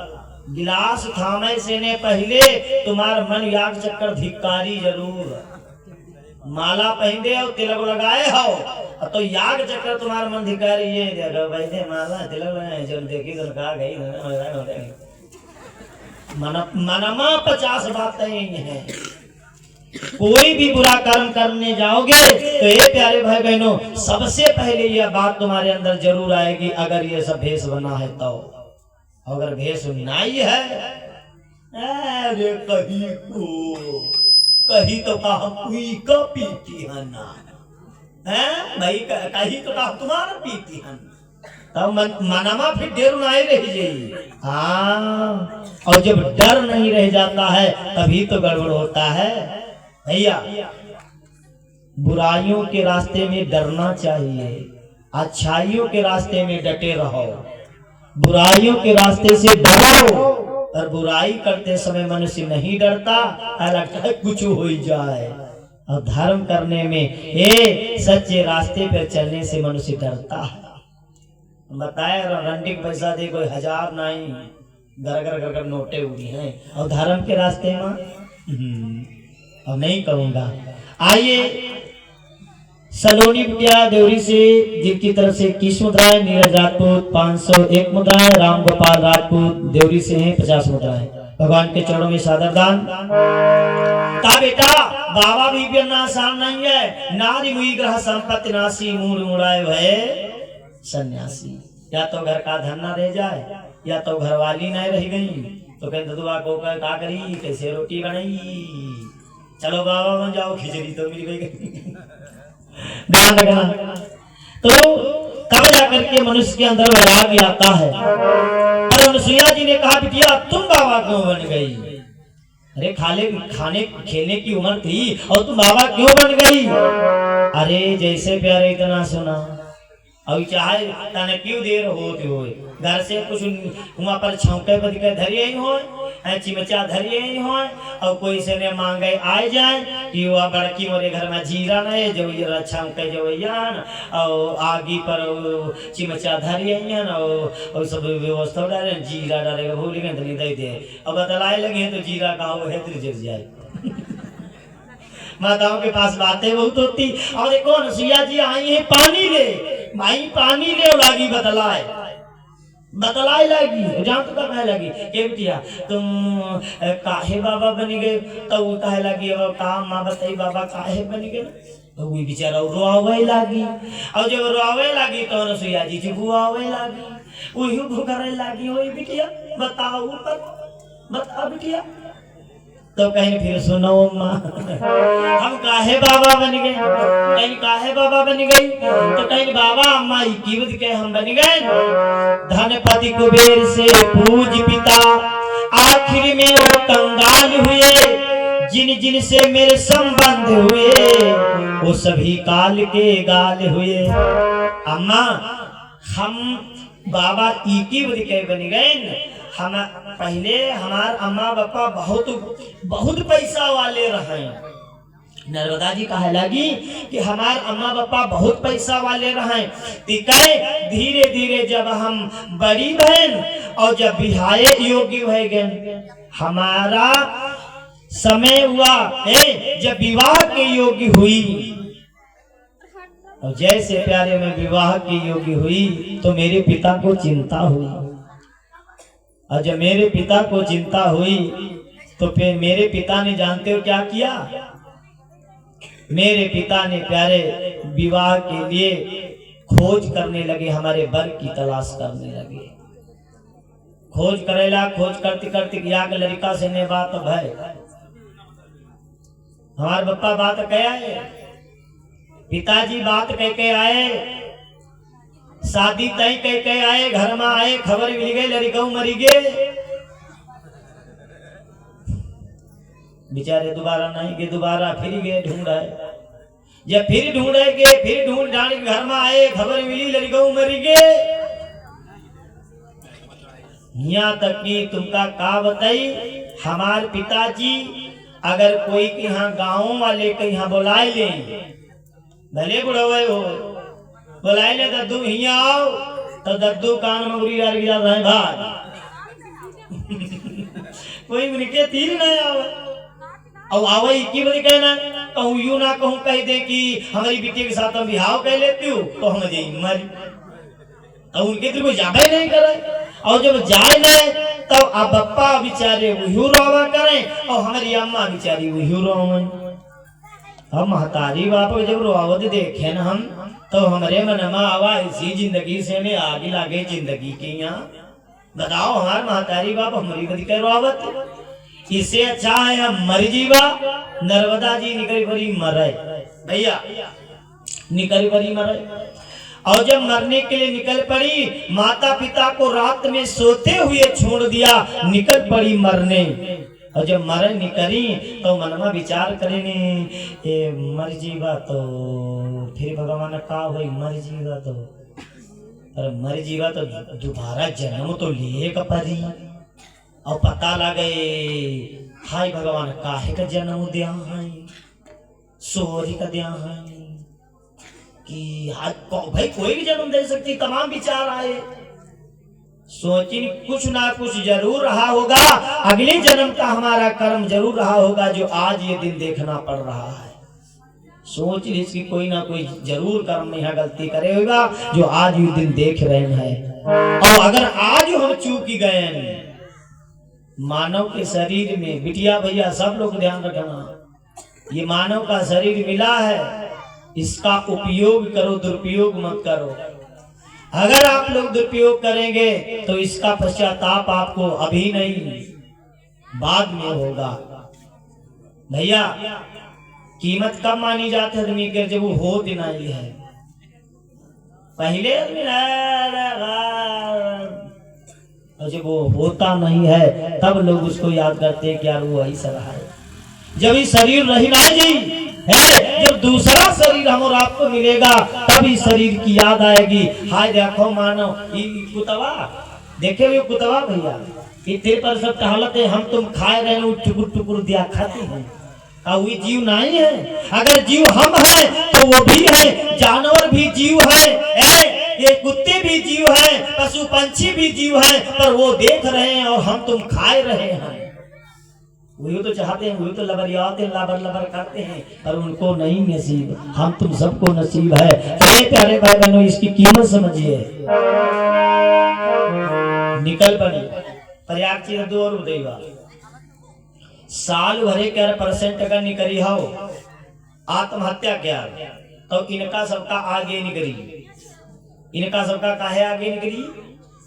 गिलास थामे से ने पहले तुम्हार मन याग चक्कर धिक्कारी जरूर। माला पहने और तिलक लगाए हो तो याग चक्कर तुम्हारा मन धिक्कारी। ये देखो भाई माला तिलक लगाए, चल देखी तो कहा गई मनमा 50 बातें हैं। कोई भी बुरा कर्म करने जाओगे तो ये प्यारे भाई बहनों, सबसे पहले यह बात तुम्हारे अंदर जरूर आएगी, अगर ये सब भेष बना है तो। अगर भेष नहीं है, अरे कहीं तो कहा का पीती है ना है भाई, कहीं तो कहा तुम्हारा पीती है, तब मनमा फिर डर नहीं रह जाएगी। हाँ और जब डर नहीं रह जाता है तभी तो गड़बड़ होता है भैया। बुराइयों के रास्ते में डरना चाहिए, अच्छाइयों के रास्ते में डटे रहो। बुराइयों के रास्ते से डरो, और बुराई करते समय मनुष्य नहीं डरता, लगता है कुछ हो जाए। और धर्म करने में, ये सच्चे रास्ते पर चलने से मनुष्य डरता है। बताया रंडी को पैसा दे कोई 1000 नहीं, घर घर घर नोटे हुई हैं, और धर्म के रास्ते में अब नहीं कहूंगा। आइए सलोनी बिटिया देवरी से जिनकी तरफ से 21 मुद्राएं, नीरज राजपूत 501 मुद्राएं, राम गोपाल राजपूत देवरी से हैं 50 मुद्राएं। भगवान के चरणों में सादर दान। का बेटा बाबा भी बिना आसान नहीं है। नारी मुई ग्रह संपत्ति नासी, मूड मुड़ाए भय सन्यासी। या तो घर का धन न रह जाए, या तो घरवाली न रह गई, तो कहीं दुआ को का करी, कैसे रोटी बनाई, चलो बाबा बन जाओ, खिचड़ी तो मिल गई। ध्यान रखना। तो तब जाकर के मनुष्य के अंदर वैराग्य आता है। और अनुसुईया जी ने कहा बिटिया तुम बाबा क्यों बन गई? अरे खाने खेलने की उम्र थी और तुम बाबा क्यों बन गई? अरे जैसे प्यारे इतना सुना, अब चाहे तने क्यों देर होती हो, घर से कुछ वहाँ पर छौके पर धरिए ही हो, चिमचा धरिए ही हो, और कोई से ने मांगे आए जाए कि वह बड़की मोरे घर में जीरा नहीं जो छौके जो और आगी पर चिमचा धरिए और सब व्यवस्था डाले, जीरा डालेगा भूल गए तो नहीं दे दे, अब बतलाए लगे तो जीरा का वो है तो जग जाए। माताओं के पास बातें बहुत होती। और देखो अनुसुईया जी आई है पानी ले, माई पानी ले लागी बतलाए लगी, जान तो कहे लगी के बिटिया तुम काहे बाबा बनी गए? तो वो कहे लगी अब का माँ बताई बाबा काहे बनी गए? तो वो बेचारा रोवे लगी, और जब रोवे लगी तो अनुसुईया जी चुपवावे लगी, वही भूखरे लगी, वही बिटिया बताओ बता बिटिया। तो कहीं फिर सुनो माँ हम काहे बाबा बन गए, कहीं काहे बाबा बन गई, तो कहीं बाबा अम्मा कीमत के हम बन गए। धनपति कुबेर से पूज पिता, आखिर में वो कंगाल हुए, जिन जिन से मेरे संबंध हुए वो सभी काल के गाल हुए। अम्मा हम बाबा कीमत के बन गए। हम पहले हमार अम्मा पापा बहुत पैसा वाले रहे। नर्मदा जी कहे लगी कि हमार अम्मा पापा बहुत पैसा वाले रहे। धीरे धीरे जब हम बड़ी बहन और जब बिहाए योगी हो गए, हमारा समय हुआ जब विवाह के योगी हुई, और जैसे प्यारे में विवाह की योगी हुई तो मेरे पिता को चिंता हुई। और जब मेरे पिता को चिंता हुई तो फिर मेरे पिता ने जानते हो क्या किया? मेरे पिता ने प्यारे विवाह के लिए खोज करने लगे, हमारे वर की तलाश करने लगे। खोज करेला, खोज करते करते गया के लड़का से ने बात भाई हमारे बप्पा बात कह आए, पिताजी बात कह के आए, शादी तय कह के आए, घर में आए, खबर मिल गई लड़का मरी गए। बेचारे दोबारा नहीं गए, दोबारा फिर गए ढूंढे, जब फिर ढूंढे गए, फिर ढूंढ जाने घर में आए, खबर मिली लड़का मरी गए। यहाँ तक कि तुमका का बताई, हमारे पिताजी अगर कोई के यहाँ गाँव वाले के यहाँ बुलाए ले, भले बुढ़वे हो, बुलाए ले दद्दू हिया आओ, तो दद्दू कान में उड़ी डाल गया है भाई कोई उनके तीर नहीं आवे, और आवे की बड़ी कहना कहूँ यूं ना कहूँ कह दे कि हमारी बेटी के साथ हम बिहाव कह लेती हूँ तो हम जाए मरी, और उनके दिल को जाबे नहीं करे, और जब जाए नहीं तब अब बप्पा बेचारे वही रोवा करें और हमारी अम्मा बेचारी वही रोवन। हम महतारी बाप जब रोवत देखे न हम तो हमारे मन में आवा इसी जिंदगी से में आगे लागे जिंदगी की। यहाँ बताओ हमारे महतारी बाप हमारी बदी कर रोवत, इससे अच्छा है हम मर जीवा। नर्मदा जी निकल पड़ी मरे भैया, निकल पड़ी मरे, और जब मरने के लिए निकल पड़ी माता पिता को रात में सोते हुए छोड़ दिया, निकल पड़ी मरने। और जब मर निकली तो मन में विचार करे मर जीवा तो फिर भगवान का हुई मर जीवा तो, अरे मर जीवा तो दोबारा जन्म तो लिए का परी, और पता लगे हाय भगवान काहे का जन्म दिया है, सोरी का ध्यान कि भाई कोई भी जन्म दे सकती, तमाम विचार आए, सोची कुछ ना कुछ जरूर रहा होगा, अगले जन्म का हमारा कर्म जरूर रहा होगा जो आज ये दिन देखना पड़ रहा है। सोच ली इसकी कोई ना कोई जरूर कर्म में यहाँ गलती करे होगा जो आज ये दिन देख रहे हैं। और अगर आज हम चूक गए, मानव के शरीर में, बिटिया भैया सब लोग ध्यान रखना, ये मानव का शरीर मिला है, इसका उपयोग करो, दुरुपयोग मत करो। अगर आप लोग दुरुपयोग करेंगे तो इसका पश्चाताप आपको अभी नहीं बाद में होगा। भैया कीमत कब मानी जाती है आदमी के, जब वो हो देना ही है। पहले आदमी और जब वो होता नहीं है तब लोग उसको याद करते हैं कि यार वो ऐसा रहा है। जब ये शरीर रही ना जी है, जब दूसरा शरीर हम और आपको मिलेगा तब इस शरीर की याद आएगी। हाय देखो मानो ये कुतवा, देखे हुए कुतवा भैया, इतने पर सब हालत है, हम तुम खाए रहे टुकुर टुकुर दिया खाते हैं, और ये जीव नहीं है। अगर जीव हम हैं तो वो भी है, जानवर भी जीव है, ये कुत्ते भी जीव हैं, पशु पंछी भी जीव हैं, पर वो देख रहे हैं और हम तुम खाए रहे हैं। वही तो चाहते हैं, वही तो लबरियाते लबर लबर करते हैं, पर उनको नहीं नसीब, हम तुम सबको नसीब है। तो प्यारे भाई बहनों इसकी कीमत समझिए। निकल पड़ी प्रयाग चीज दो और देगा साल भरे क्या % अगर निकली हो आत्महत्या क्या तो इनका सबका आगे निकली, इनका सबका काहे आगे निकली।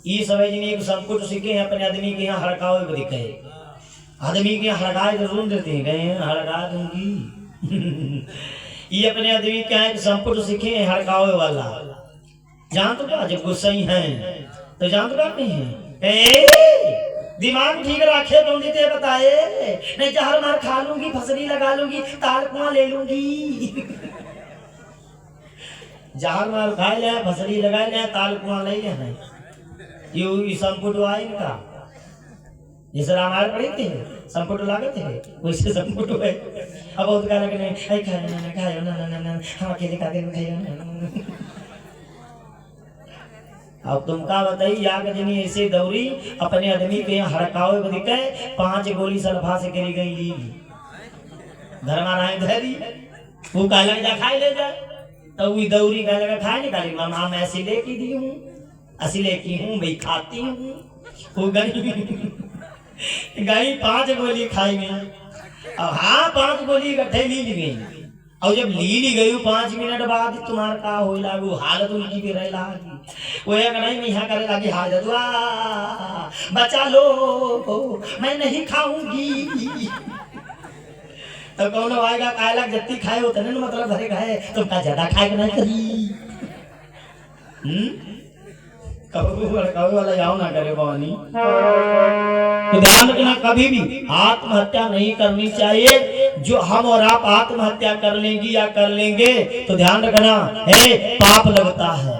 ये सब एक संकुट सीखे हैं अपने आदमी के यहाँ हड़काओ दिखे, आदमी के यहाँ हड़काए जरूर देते हैं, गए हड़का दूंगी ये अपने आदमी क्या है संकुट सीखे हैं हड़काओ वाला। जान तो क्या जब गुस्सा ही है तो जान तो क्या नहीं है, दिमाग ठीक रखे तुम जीते बताए, नहीं जहर मार खा लूंगी, फसरी लगा लूंगी, ताल कुआं ले लूंगी जहर मार खा ले, फसरी लगा ले, ताल कुआं ले लेना, ये संपुट हुआ इनका। जैसे रामायण पढ़ी थी संपुट लागे थे वैसे संपुट हुए। अब बहुत गाना के नहीं खायो ना हम अकेले का दिन खायो ना। अब तुमका बताई या जनी ऐसे दौड़ी अपने आदमी के हड़कावे को दिखे 5 गोली सल्फा से गिरी गई, धर्मारायण धरी वो कह लग जा खाई ले जा, तो वो दौड़ी कह लगा खाए निकाली, मामा मैं ऐसी लेके दी हूँ, ऐसी लेकी हूँ भाई खाती हूँ। वो गई 5 गोली खाई गई। अब हाँ 5 गोली इकट्ठे ली गई, और जब ली गई 5 मिनट बाद तुम्हारा का हो लागू हालत उनकी भी रह लागी, वो एक नहीं मैं यहाँ करे लगी हाजत बचा लो मैं नहीं खाऊंगी। तो कौन आएगा काय लग जत्ती खाए होते ना मतलब भरे खाए तुम का ज्यादा खाए नहीं करी। कभी वाला जाओ ना करे भवानी। तो ध्यान रखना कभी भी आत्महत्या नहीं करनी चाहिए। जो हम और आप आत्महत्या कर लेंगी या कर लेंगे तो ध्यान रखना है पाप लगता है,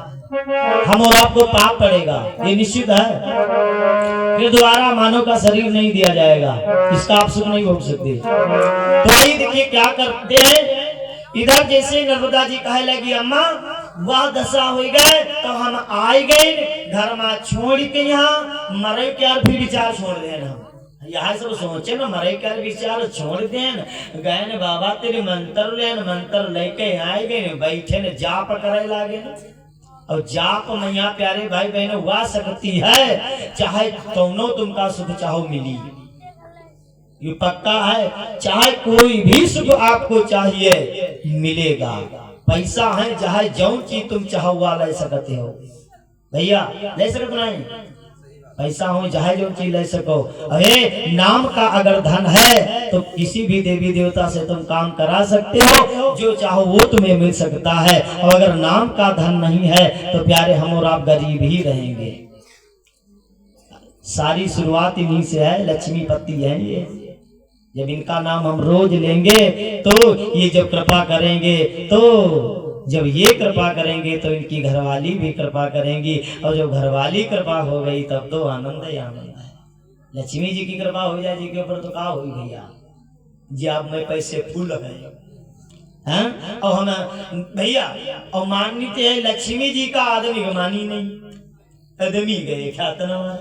हम और आपको पाप पड़ेगा, ये निश्चित है। फिर दोबारा मानव का शरीर नहीं दिया जाएगा, इसका आप सुख नहीं भोग सकते। तो वही देखिए क्या करते हैं, इधर जैसे नर्मदा जी कहे लगी अम्मा वह दशा हो गए तो हम आए गए घर में छोड़ के यहाँ मरे क्या फिर विचार छोड़ देना, यहाँ सब सोचे ना मरे क्या विचार छोड़ देन गए न बाबा तेरे मंत्र लेके आए गए बैठे न जाप करे लागे न। और जाप मैया प्यारे भाई बहन हुआ सकती है, चाहे दोनों तुमका सुख चाहो मिली, ये पक्का है। चाहे कोई भी सुख आपको चाहिए मिलेगा, पैसा है चाहे जो चीज तुम चाहो वह ले सकते हो भैया, ले सकते नहीं पैसा हो चाहे जो चीज ले सको। अरे नाम का अगर धन है तो किसी भी देवी देवता से तुम काम करा सकते हो, जो चाहो वो तुम्हें मिल सकता है। और अगर नाम का धन नहीं है तो प्यारे हम और आप गरीब ही रहेंगे। सारी शुरुआत इन्हीं से है, लक्ष्मीपति है ये। जब इनका नाम हम रोज लेंगे तो ये जब कृपा करेंगे, तो जब ये कृपा करेंगे तो इनकी घरवाली भी कृपा करेंगी, और जब घरवाली कृपा हो गई तब तो आनंद ही आनंद है। लक्ष्मी जी की कृपा हो जाए जी के ऊपर तो क्या होगी भैया जी, आप में पैसे फूल गए हैं? और हम भैया और मानते हैं लक्ष्मी जी का, आदमी को मानी नहीं, आदमी गए ख्यातना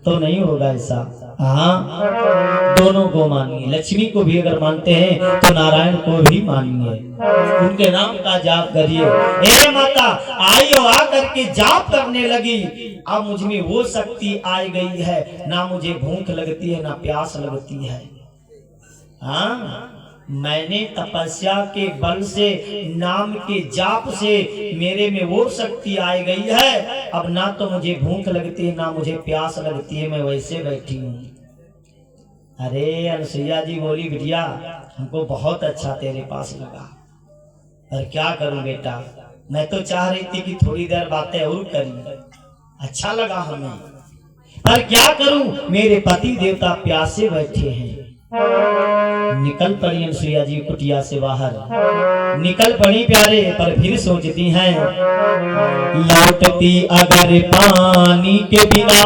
तो नहीं होगा ऐसा। हाँ, दोनों को मानिए, लक्ष्मी को भी अगर मानते हैं तो नारायण को भी मानिए, उनके नाम का जाप करिए। हे माता आई और आ करके जाप करने लगी, अब मुझ में वो शक्ति आ गई है, ना मुझे भूख लगती है ना प्यास लगती है। हाँ, मैंने तपस्या के बल से, नाम के जाप से मेरे में वो शक्ति आ गई है, अब ना तो मुझे भूख लगती है ना मुझे प्यास लगती है, मैं वैसे बैठी हूँ। अरे अनुसुईया जी बोली, बिटिया हमको बहुत अच्छा तेरे पास लगा, पर क्या करूं बेटा, मैं तो चाह रही थी कि थोड़ी देर बातें और करी, अच्छा लगा हमें, पर क्या करूं, मेरे पति देवता प्यासे बैठे हैं। निकल पड़ी अनुसुईया जी कुटिया से बाहर, निकल पड़ी प्यारे, पर फिर सोचती हैं लौटती अगर पानी के बिना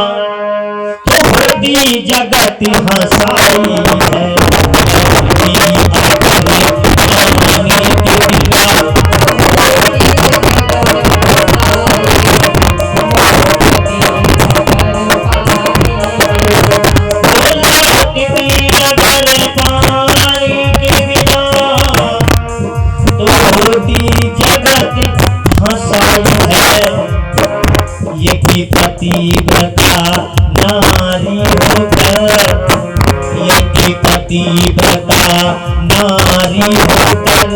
तो होती जगत हंसाई है, पानी के बिना पतिव्रता नारी होकर, ये पतिव्रता नारी होकर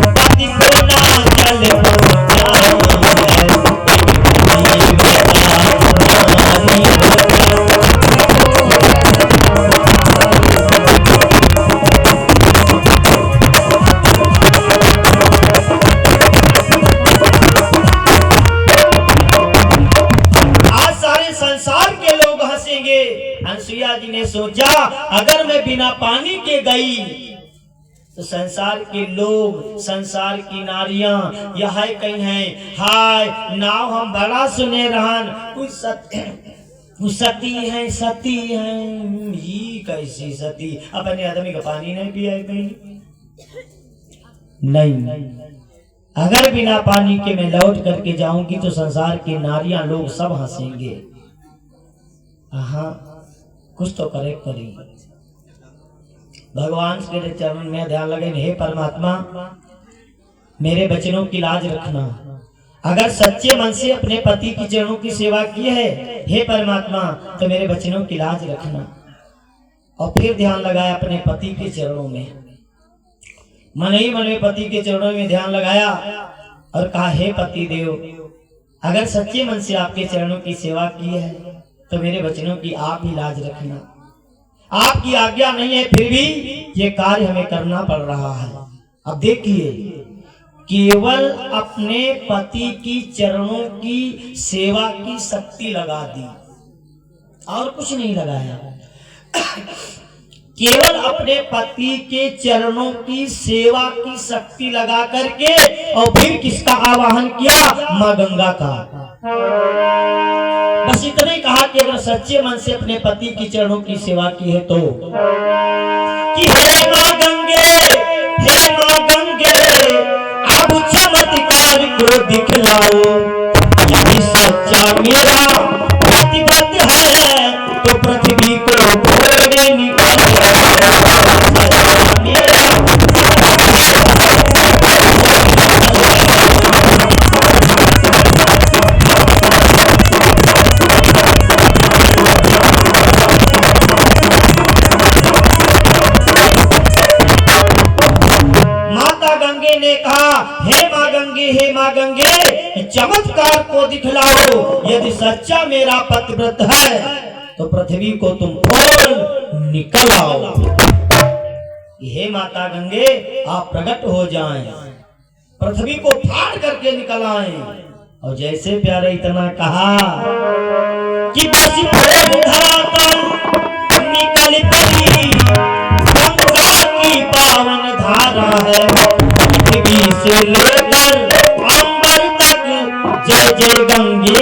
पति को ना जल पहुंचाई है, पतिव्रता नारी अनुसुईया जी ने सोचा अगर मैं बिना पानी के गई तो संसार के लोग, संसार की नारियां यह कहीं हैं, हाय नाव हम बड़ा सुने रहन, कुछ सती हैं, सती हैं, ये कैसी सती, अपने आदमी का पानी नहीं पिया कहीं नहीं। अगर बिना पानी के मैं लौट करके जाऊंगी तो संसार की नारियां लोग सब हंसेंगे। हाँ, कुछ तो करे करेंगे। भगवान के चरण में ध्यान लगे, हे परमात्मा मेरे बचनों की लाज रखना, अगर सच्चे मन से अपने पति की चरणों की सेवा की है हे परमात्मा तो मेरे बचनों की लाज रखना। और फिर ध्यान लगाया अपने पति के चरणों में, मन ही मन में पति के चरणों में ध्यान लगाया और कहा, हे पति देव अगर सच्चे मन से आपके चरणों की सेवा की है तो मेरे बचनों की आप ही लाज रखना। आपकी आज्ञा नहीं है फिर भी ये कार्य हमें करना पड़ रहा है। अब देखिए, केवल अपने पति की चरणों की सेवा की शक्ति लगा दी और कुछ नहीं लगाया। केवल अपने पति के चरणों की सेवा की शक्ति लगा करके और फिर किसका आवाहन किया? माँ गंगा का। बस इतना ही कहा कि अगर सच्चे मन से अपने पति की चरणों की सेवा की है तो कि हे माँ गंगे, हे माँ गंगे अब चमत्कार को दिखलाओ, यदि सच्चा मेरा पतिव्रत है तो पृथ्वी को घोड़े निकालो। हे माँ गंगे चमत्कार को दिखलाओ, यदि सच्चा मेरा पतिव्रत है तो पृथ्वी को तुम खोल निकल आओ। हे माता गंगे आप प्रकट हो जाएं, पृथ्वी को फाड़ करके निकल आएं। और जैसे प्यारे इतना कहा कि बस धरातल निकल पड़ी, गंगा की पावन धारा है, पृथ्वी से लेकर अंबर तक जय जय गंगे।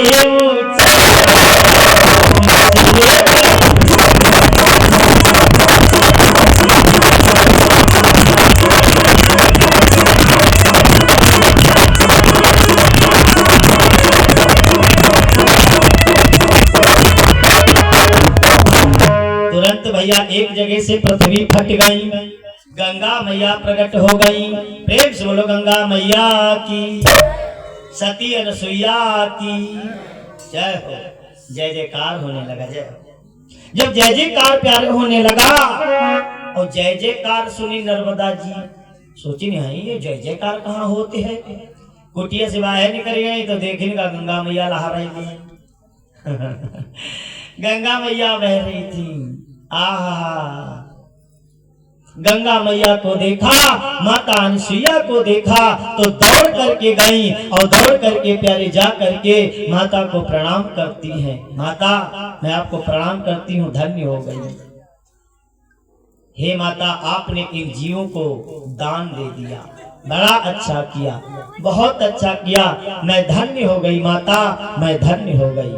भैया एक जगह से पृथ्वी फट गई, गंगा मैया प्रकट हो गई। प्रेम से बोलो गंगा मैया की, सती अनसुईया की जय हो। जय जयकार होने लगा। जय जब जय जयकार प्यारे होने लगा और जय जयकार सुनी नर्मदा जी, सोची नहीं ये जय जयकार कहाँ होते हैं। कुटिया से बाहर निकल गई तो देखेगा गंगा मैया नहा रही थी गंगा मैया बह रही थी। आहा, गंगा मैया को देखा, माता अनसुईया को देखा तो दौड़ करके गई और दौड़ करके प्यारे जा करके माता को प्रणाम करती हैं। माता मैं आपको प्रणाम करती हूँ, धन्य हो गई। हे माता, आपने इन जीवों को दान दे दिया, बड़ा अच्छा किया, बहुत अच्छा किया, मैं धन्य हो गई माता, मैं धन्य हो गई।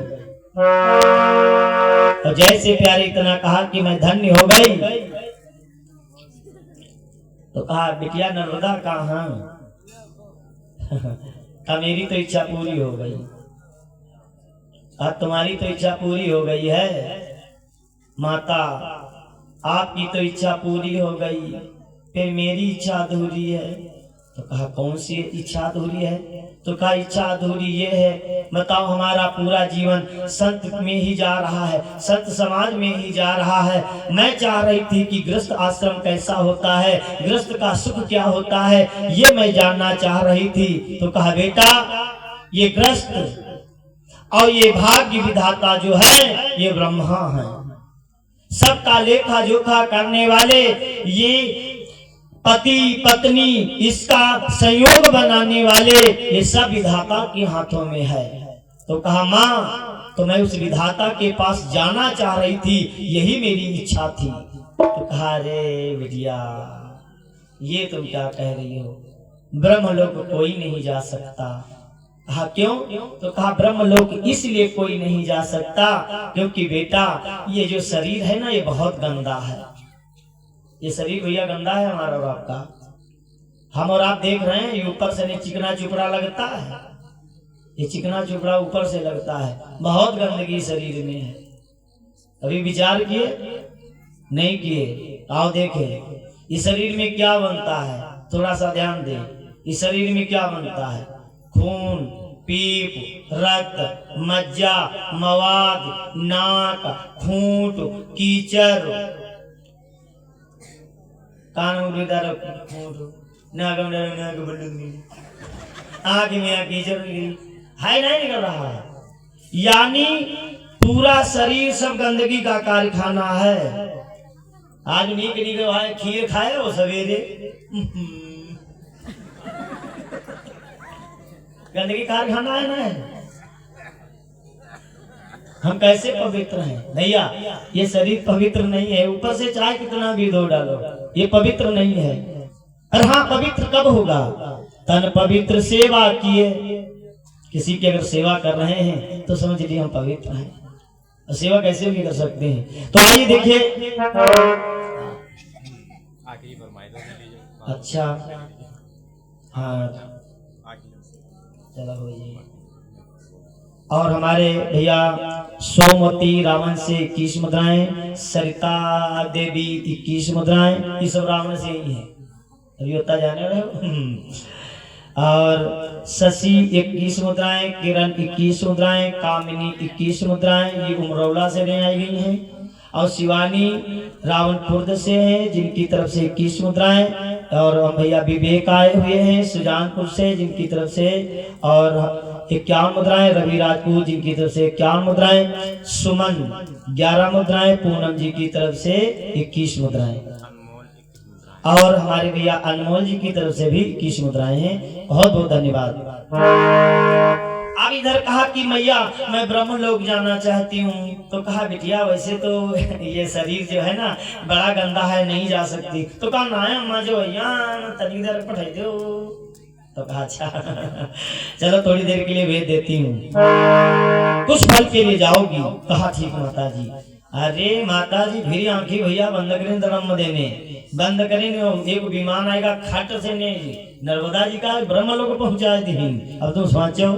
और जैसे प्यारे इतना कहा कि मैं धन्य हो गई तो कहा बिटिया नर्मदा कहाँ अब मेरी तो इच्छा पूरी हो गई, अब तुम्हारी तो इच्छा पूरी हो गई है माता, आपकी तो इच्छा पूरी हो गई, फिर मेरी इच्छा अधूरी है। तो कहा कौन सी इच्छा अधूरी है? तो कहा इच्छा अधूरी ये है, बताओ हमारा पूरा जीवन संत में ही जा रहा है, संत समाज में ही जा रहा है। मैं चाह रही थी कि गृहस्थ आश्रम कैसा होता है, गृहस्थ का सुख क्या होता है, ये मैं जानना चाह रही थी। तो कहा बेटा ये गृहस्थ और ये भाग्य विधाता जो है ये ब्रह्मा है, सबका लेखा जोखा करने वाले, ये पति पत्नी इसका संयोग बनाने वाले, ये सब विधाता के हाथों में है। तो कहा माँ तो मैं उस विधाता के पास जाना चाह रही थी, यही मेरी इच्छा थी। तो कहा रे बिटिया ये तुम क्या कह रही हो, ब्रह्मलोक कोई नहीं जा सकता। कहा क्यों? तो कहा ब्रह्मलोक इसलिए कोई नहीं जा सकता क्योंकि बेटा ये जो शरीर है ना ये बहुत गंदा है, ये शरीर भैया गंदा है हमारा और आपका। हम और आप देख रहे हैं ये ऊपर से नहीं चिकना चुपड़ा लगता है, ये चिकना चुपड़ा ऊपर से लगता है, बहुत गंदगी शरीर में है। अभी विचार किए नहीं किए? आओ देखे इस शरीर में क्या बनता है, थोड़ा सा ध्यान दे। इस शरीर में क्या बनता है? खून, पीप, रक्त, मज्जा, मवाद, नाक, खूंट, कीचड़, कान में आग में कीचड़ है नहीं निकल रहा है, यानी पूरा शरीर सब गंदगी का कारखाना है। आज नीक नीक भाई खीर खाए वो सवेरे गंदगी कारखाना है ना। हम कैसे पवित्र हैं भैया? ये शरीर पवित्र नहीं है, ऊपर से चाहे कितना भी धो डालो ये पवित्र नहीं है। और हाँ पवित्र कब होगा? तन पवित्र सेवा किए, किसी की अगर सेवा कर रहे हैं तो समझ लीजिए हम पवित्र हैं। और सेवा कैसे भी कर सकते हैं? तो आइए देखिए। अच्छा हाँ चलो हो जी। और हमारे भैया सोमवती रावण से 21 मुद्राएं, सरिता देवी 21 मुद्राएं, ये सब रावण से ही है, अभी होता जाने रहे हो। और शशि 21 मुद्राएं, किरण 21 मुद्राएं, कामिनी 21 मुद्राएं, ये उमरौला से ले आई गई हैं। और शिवानी रावणपुर से है जिनकी तरफ से 21 मुद्राएं। और भैया विवेक आए हुए हैं सुजानपुर से जिनकी तरफ से और 51 मुद्राएं, रवि राजपूत जिनकी तरफ से 51 मुद्राएं, सुमन 11 मुद्राएं, पूनम जी की तरफ से 21 मुद्राएं, और हमारे भैया अनमोल जी की तरफ से भी 21 मुद्राएं हैं। बहुत बहुत धन्यवाद। अब इधर कहा कि मैया मैं ब्रह्मलोक जाना चाहती हूँ। तो कहा बिटिया वैसे तो ये शरीर जो है ना बड़ा गंदा है, नहीं जा सकती। तो कहा ना अम्मा जो यहाँ तनी इधर पठाई दो। तो कहा अच्छा चलो थोड़ी देर के लिए भेज देती हूँ, कुछ फल के लिए जाओगी? कहा ठीक माता जी। अरे माता जी फिर आंखें भैया बंद करें धर्म देने बंद करें, एक विमान आएगा खट से नहीं नर्मदा जी का ब्रह्मलोक पहुंचा दी। अब तुम सोचो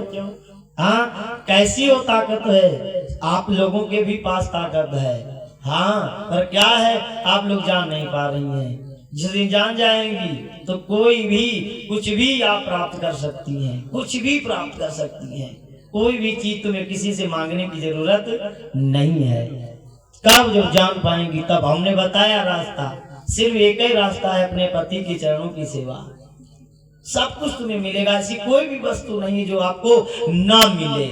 हाँ कैसी हो ताकत है, आप लोगों के भी पास ताकत है, हाँ, पर क्या है आप लोग जान नहीं पा रही हैं। जिस दिन जान जाएंगी तो कोई भी कुछ भी आप प्राप्त कर सकती हैं, कुछ भी प्राप्त कर सकती हैं। कोई भी चीज तुम्हें किसी से मांगने की जरूरत नहीं है। कब जब जान पाएंगी तब। हमने बताया रास्ता, सिर्फ एक ही रास्ता है, अपने पति के चरणों की सेवा। सब कुछ तुम्हें मिलेगा, ऐसी कोई भी वस्तु नहीं जो आपको ना मिले।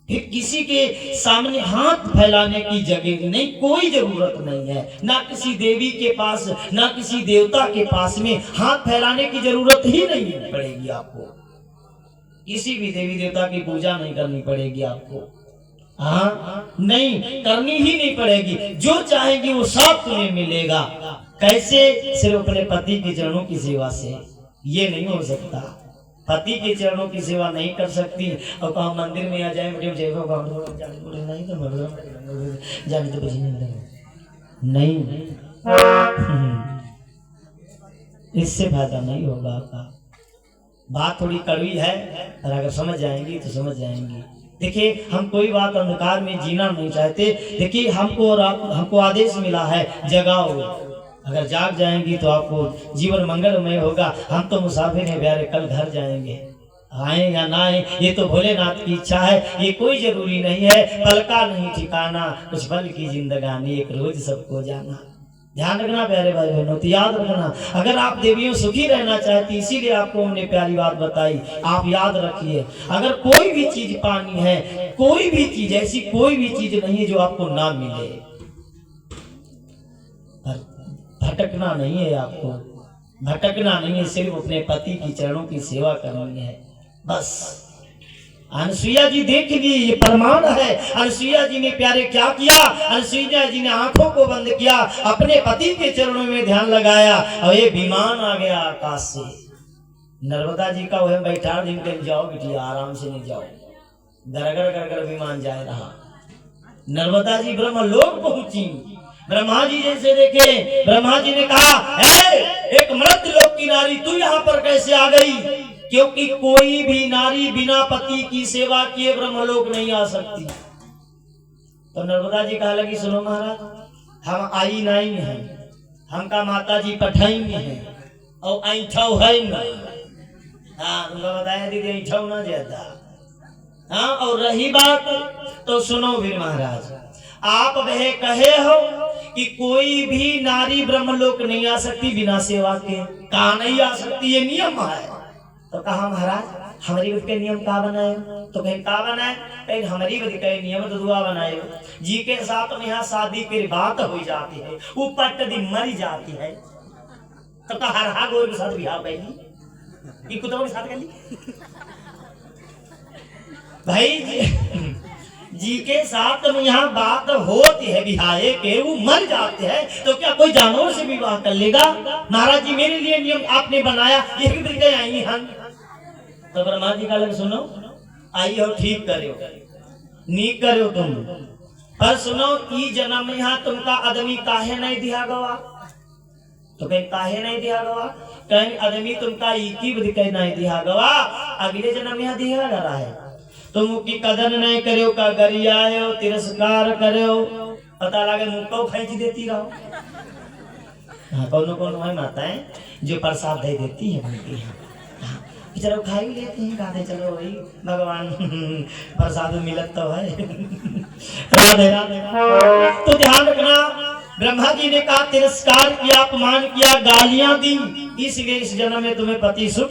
फिर किसी के सामने हाथ फैलाने की जगह नहीं, कोई जरूरत नहीं है। ना किसी देवी के पास, ना किसी देवता के पास में हाथ फैलाने की जरूरत ही नहीं पड़ेगी आपको। किसी भी देवी देवता की पूजा नहीं करनी पड़ेगी आपको। हाँ, नहीं करनी ही नहीं पड़ेगी। जो चाहेगी वो सब तुम्हें मिलेगा। कैसे? सिर्फ अपने पति के चरणों की सेवा से। ये नहीं हो सकता। पति के चरणों की सेवा नहीं कर सकती और कहा मंदिर में आ जाए नहीं तो जाने तो नहीं, इससे फायदा नहीं होगा आपका। बात थोड़ी कड़वी है, पर अगर समझ जाएंगी तो समझ जाएंगी। देखिए, हम कोई बात अंधकार में जीना नहीं चाहते। देखिए, हमको आदेश मिला है जगाओ। अगर जाग जाएंगी तो आपको जीवन मंगलमय होगा। हम तो मुसाफिर हैं प्यारे, कल घर जाएंगे। आए या ना आए ये तो भोलेनाथ की इच्छा है। ये कोई जरूरी नहीं है। पल का नहीं ठिकाना, कुछ पल की जिंदगानी, एक रोज सबको जाना। ध्यान रखना प्यारे भाई बहनों, तो याद रखना। अगर आप देवियों सुखी रहना चाहती, इसीलिए आपको हमने प्यारी बात बताई। आप याद रखिए, अगर कोई भी चीज पानी है, कोई भी चीज, ऐसी कोई भी चीज नहीं है जो आपको ना मिले। भटकना नहीं है आपको, भटकना नहीं है। सिर्फ अपने पति की चरणों की सेवा करनी है बस। अनसुईया जी देख लीजिए, ये प्रमाण है। अनसुईया जी ने प्यारे क्या किया? अनसुईया जी ने आंखों को बंद किया, अपने पति के चरणों में ध्यान लगाया और ये विमान आ गया आकाश से। नर्मदा जी का वह बैठा दिन के जाओ बिटिया, आराम से नहीं जाओ। गरगर गरगर विमान जा रहा। नर्मदा जी ब्रह्मलोक पहुंची। ब्रह्मा जी जैसे देखे, ब्रह्मा जी ने कहा, एक मृत लोक की नारी तू यहाँ पर कैसे आ गई? क्योंकि कोई भी नारी बिना पति की सेवा किए ब्रह्मलोक नहीं आ सकती। तो नर्मदा जी कहा लगी, सुनो महाराज, हम आई नहीं है, हमका माता जी पठाई में है और ऐठौ है ना। हाँ, तुमको बताया दीदी, ऐठौ ना ज्यादा। हाँ, और रही बात तो सुनो भी महाराज, आप वह कहे हो कि कोई भी नारी ब्रह्मलोक नहीं आ सकती बिना सेवा के। कहा नहीं आ सकती, ये नियम है। तो कहा महाराज हमारी के नियम का बनाए? तो कहीं का बनाए? कहीं हमारी के नियम तो दुआ बनाए। जी के साथ में यहाँ शादी की बात हो जाती है, ऊपर कभी मरी जाती है। तो कहा रहा गोर के साथ बिहार पहली, कुत्तों के साथ कर ली भाई। जी के साथ में यहाँ बात होती है बिहाए के, वो मर जाते हैं तो क्या कोई जानवर से विवाह कर लेगा? महाराज जी मेरे लिए नियम आपने बनाया, एक दिन आई हम। तो ब्रह्मा जी का लग, सुनो आई हो, ठीक करो, नीक करो तुम, पर सुनो ई जन्म में यहाँ तुमका आदमी काहे नहीं दिया गवा? तो कहीं काहे नहीं दिया गवा? कहीं आदमी तुमका की बुद्धि कहीं नहीं दिया गवा, अगले जन्म में यहाँ दिया जा रहा है। तुम की कदर नहीं करो, का गरियायो तिरस्कार करो, पता लगे मुक्को खींच देती रहो। हाँ, कौन है माताएं जो प्रसाद दे देती है उनके यहाँ, चलो खाई लेते हैं, कहते चलो भाई भगवान प्रसाद मिलत तो है। राधे राधे। तो ध्यान रखना, ब्रह्मा जी ने कहा तिरस्कार किया, अपमान किया, गालियां दी, इसलिए इस जन्म में तुम्हें पति सुख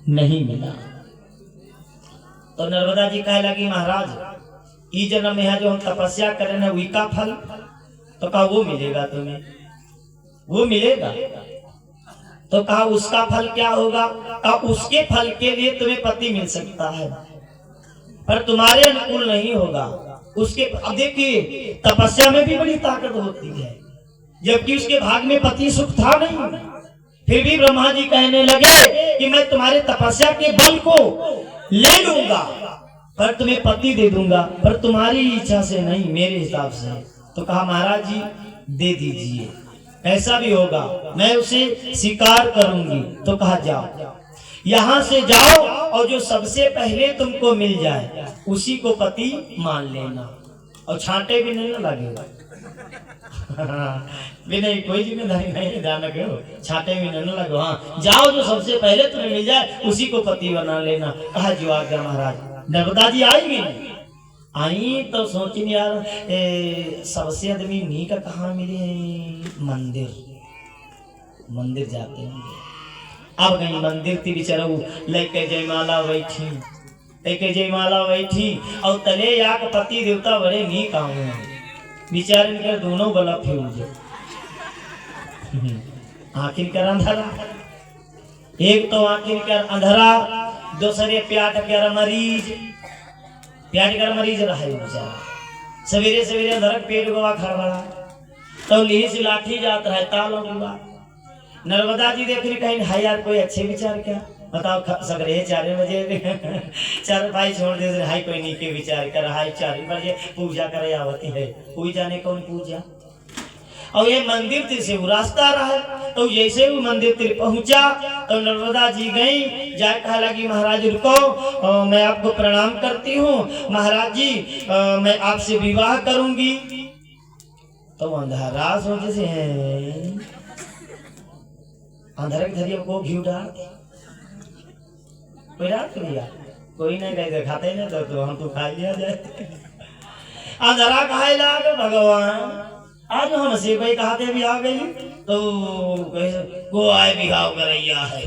नहीं मिला। तो नर्मदा जी कहे लगी, महाराज इस जन्म में है जो हम तपस्या करें ना, वही का फल। तो कहा वो मिलेगा तुम्हें, वो मिलेगा। तो कहा उसका फल क्या होगा? कहा उसके फल के लिए तुम्हें पति मिल सकता है, पर तुम्हारे अनुकूल नहीं होगा उसके। अब देखिए तपस्या में भी बड़ी ताकत होती है, जबकि उसके भाग में पति सुख था नहीं। फिर भी ब्रह्मा जी कहने लगे कि मैं तुम्हारे तपस्या के बल को ले लूंगा, पर तुम्हें पति दे दूंगा, पर तुम्हारी इच्छा से नहीं, मेरे हिसाब से। तो कहा महाराज जी दे दीजिए, ऐसा भी होगा, मैं उसे स्वीकार करूंगी। तो कहा जाओ, यहां से जाओ और जो सबसे पहले तुमको मिल जाए उसी को पति मान लेना। और छांटे भी नहीं लगेगा। भी नहीं, कोई जिम्मेदारी नहीं, ध्यान रखो, छांटे भी नहीं लगे। हाँ, जाओ जो सबसे पहले तुम्हें मिल जाए उसी को पति बना लेना। कहा जो आ गया महाराज। नर्मदा जी आएगी, आई तो सोचिन यार सबसे आदमी नी का कहाँ मिले, मंदिर जाते होंगे। अब कहीं मंदिर थी बेचारा लेके जयमाला बैठी और तले याक पति देवता बड़े नी काम बेचारे के दोनों बला फ्यूज। आखिरकार अंधरा, एक तो आखिरकार अंधरा, दूसरे प्याट कर मरीज रहा बेचारा। सवेरे सवेरे अंधरक पेट गोवा खड़बड़ा तो ली से लाठी जाता है ताल हुआ। नर्मदा जी देखने कहीं हाय यार कोई अच्छे विचार क्या बताओ, सगरे 4 बजे चार भाई छोड़ दे हाय कोई नहीं के विचार कर, हाय 4 बजे पूजा करे आवती है। पूजा ने कौन पूजा, और ये मंदिर से वो रास्ता रहा। तो जैसे वो मंदिर तक पहुंचा तो नर्मदा जी गई, जाए कहा लगी महाराज रुको, मैं आपको प्रणाम करती हूँ महाराज जी, मैं आपसे विवाह करूंगी। तो अंधारा सोचे से अंधेरे धरिया को घी डाल कोई डाल दिया, कोई नहीं कहे खाते नहीं तो हम तो खा लिया जाए। अंधरा कहे लाग भगवान आज हम से भाई कहते भी आ गई तो को आए बिहाव करैया है।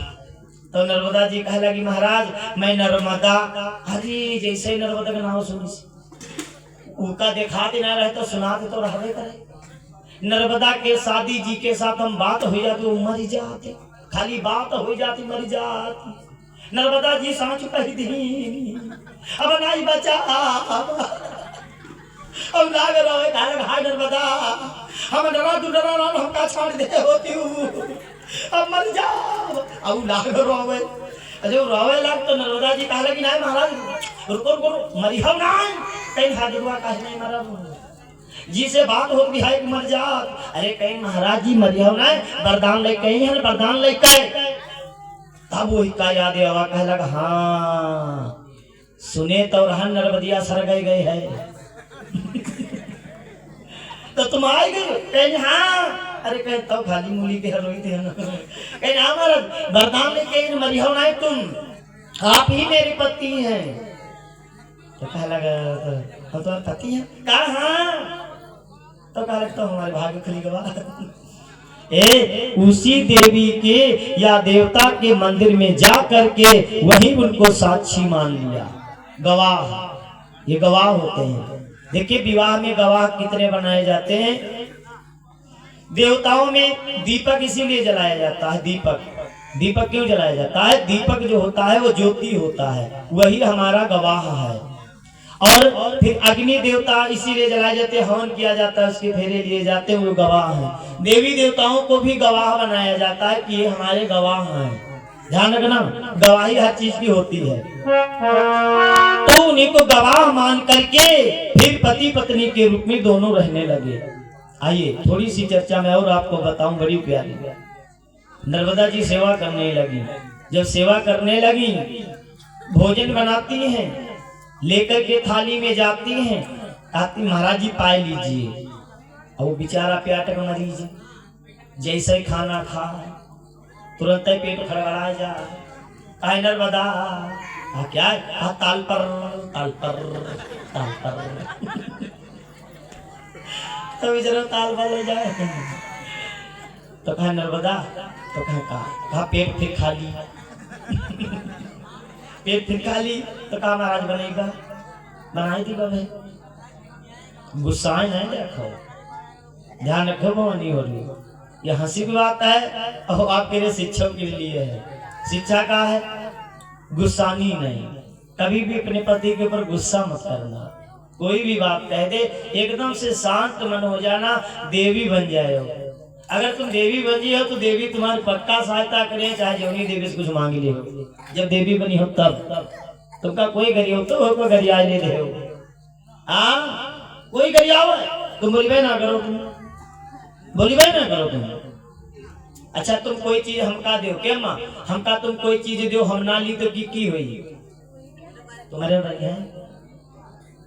तो नर्मदा जी कहे लगी महाराज मैं नर्मदा, अरे जैसे नर्मदा का नाम सुनी उनका दिखाते ना रहे तो सुनाते तो रहते करे। नर्मदा के शादी जी के साथ हम बात हो जाती वो मर जाते, खाली बात हो जाती मर जाती। नर्मदा जी सांच कह दी अब नहीं बचा, अब लाग रहा है हाय नर्मदा हम डरा तू डरा ना हमका छोड़ दे होती हूँ, अब मर जाओ। अब लाग रोवे, अजो रोवे लाग तो नर्मदा जी कहा लगी नहीं महाराज रुको रुको मरी हम नहीं कहीं हाजिरवा कहे नहीं मरा जी से बात हो बिहाई मर जा। अरे कहीं महाराज जी मरिया ना वरदान ले कहीं है वरदान ले कहे। तब वही का याद आवा कह लगा हाँ सुने तो रहन नर्मदिया सर गए है। तो तुम आए गए कहीं हाँ, अरे कहीं तो खाली मूली के हरोई थे कहीं हाँ महाराज वरदान ले कहीं मरिया ना तुम, आप ही मेरी पत्नी हैं। तो कह लगा तो पति है कहा, तो कहा लगता हमारे भाग्य खुली गवा। उसी देवी के या देवता के मंदिर में जा करके वही उनको साक्षी मान लिया, गवाह। ये गवाह होते हैं। देखिए विवाह में गवाह कितने बनाए जाते हैं। देवताओं में दीपक इसीलिए जलाया जाता है। दीपक क्यों जलाया जाता है? दीपक जो होता है वो ज्योति होता है, वही हमारा गवाह है। और फिर अग्नि देवता इसीलिए जलाए जाते, हवन किया जाता है, उसके फेरे लिए जाते हैं, वो गवाह है। देवी देवताओं को भी गवाह बनाया जाता है कि ये हमारे गवाह हैं। ध्यान रखना, गवाही हर चीज की होती है। तो उन्हीं को गवाह मान करके फिर पति पत्नी के रूप में दोनों रहने लगे। आइए थोड़ी सी चर्चा में और आपको बताऊं, बड़ी प्यारी। नर्मदा जी सेवा करने लगी। जब सेवा करने लगी भोजन बनाती हैं, लेकर के थाली में जाती हैं, आती महाराज जी पाए लीजिए। और वो बेचारा प्याटक मरीज जैसे ही खाना खा तुरंत ही पेट खड़बड़ा जा। नर्मदा क्या ताल पर तो बेचारा ताल पर ले जाए। तो कहा नर्मदा, तो कहा पेट फिर खाली पेट फिर खाली। तो कहा महाराज बनेगा, बनाई थी बने गुस्सा नहीं देखो, ध्यान रखो वो नहीं हो रही। ये हंसी की बात है और आपके लिए शिक्षक के लिए है। शिक्षा का है गुस्सानी नहीं, कभी भी अपने पति के ऊपर गुस्सा मत करना। कोई भी बात कह दे एकदम से शांत मन हो जाना, देवी बन जाए हो। अगर तुम देवी बनी हो तो देवी तुम्हारी पक्का सहायता करे, चाहे जोनी देवी से कुछ मांग ले हो। जब देवी बनी हो तब तुमका कोई गरीब तो हो, कोई गरिया ले दे हो। हाँ कोई गरिया हो तुम बोलिए ना करो, तुम बोलिए ना करो तुम। अच्छा तुम कोई चीज हमका दो क्या माँ, हमका तुम कोई चीज दो हम ना ली तो की हुई तुम्हारे है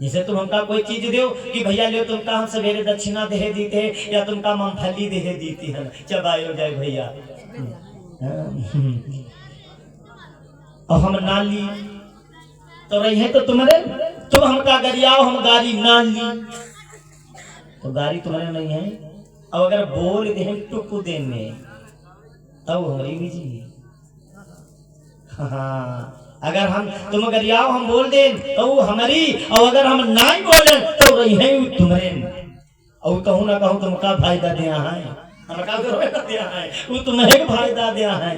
जैसे तुम हमका कोई चीज दो कि भैया लियो, तुमका हम सवेरे दक्षिणा दे देते हैं या तुमका मूंगफली दे देती है, चबाई हो जाए भैया। और हम ना ली तो रही है तो तुम्हारे, तुम हमका गरियाओ हम गाड़ी ना ली तो गाड़ी तुम्हारे नहीं है। अब अगर बोल दे टुक देने तब हमारी भी जी। हाँ, अगर हम तुम गरियाओ हम बोल दे तो वो हमारी, और अगर हम नहीं बोले तो रही है तुम्हारे। और कहूँ ना कहूँ तुमका फायदा दिया है, हमका दिया है, वो तुम्हें फायदा दिया है।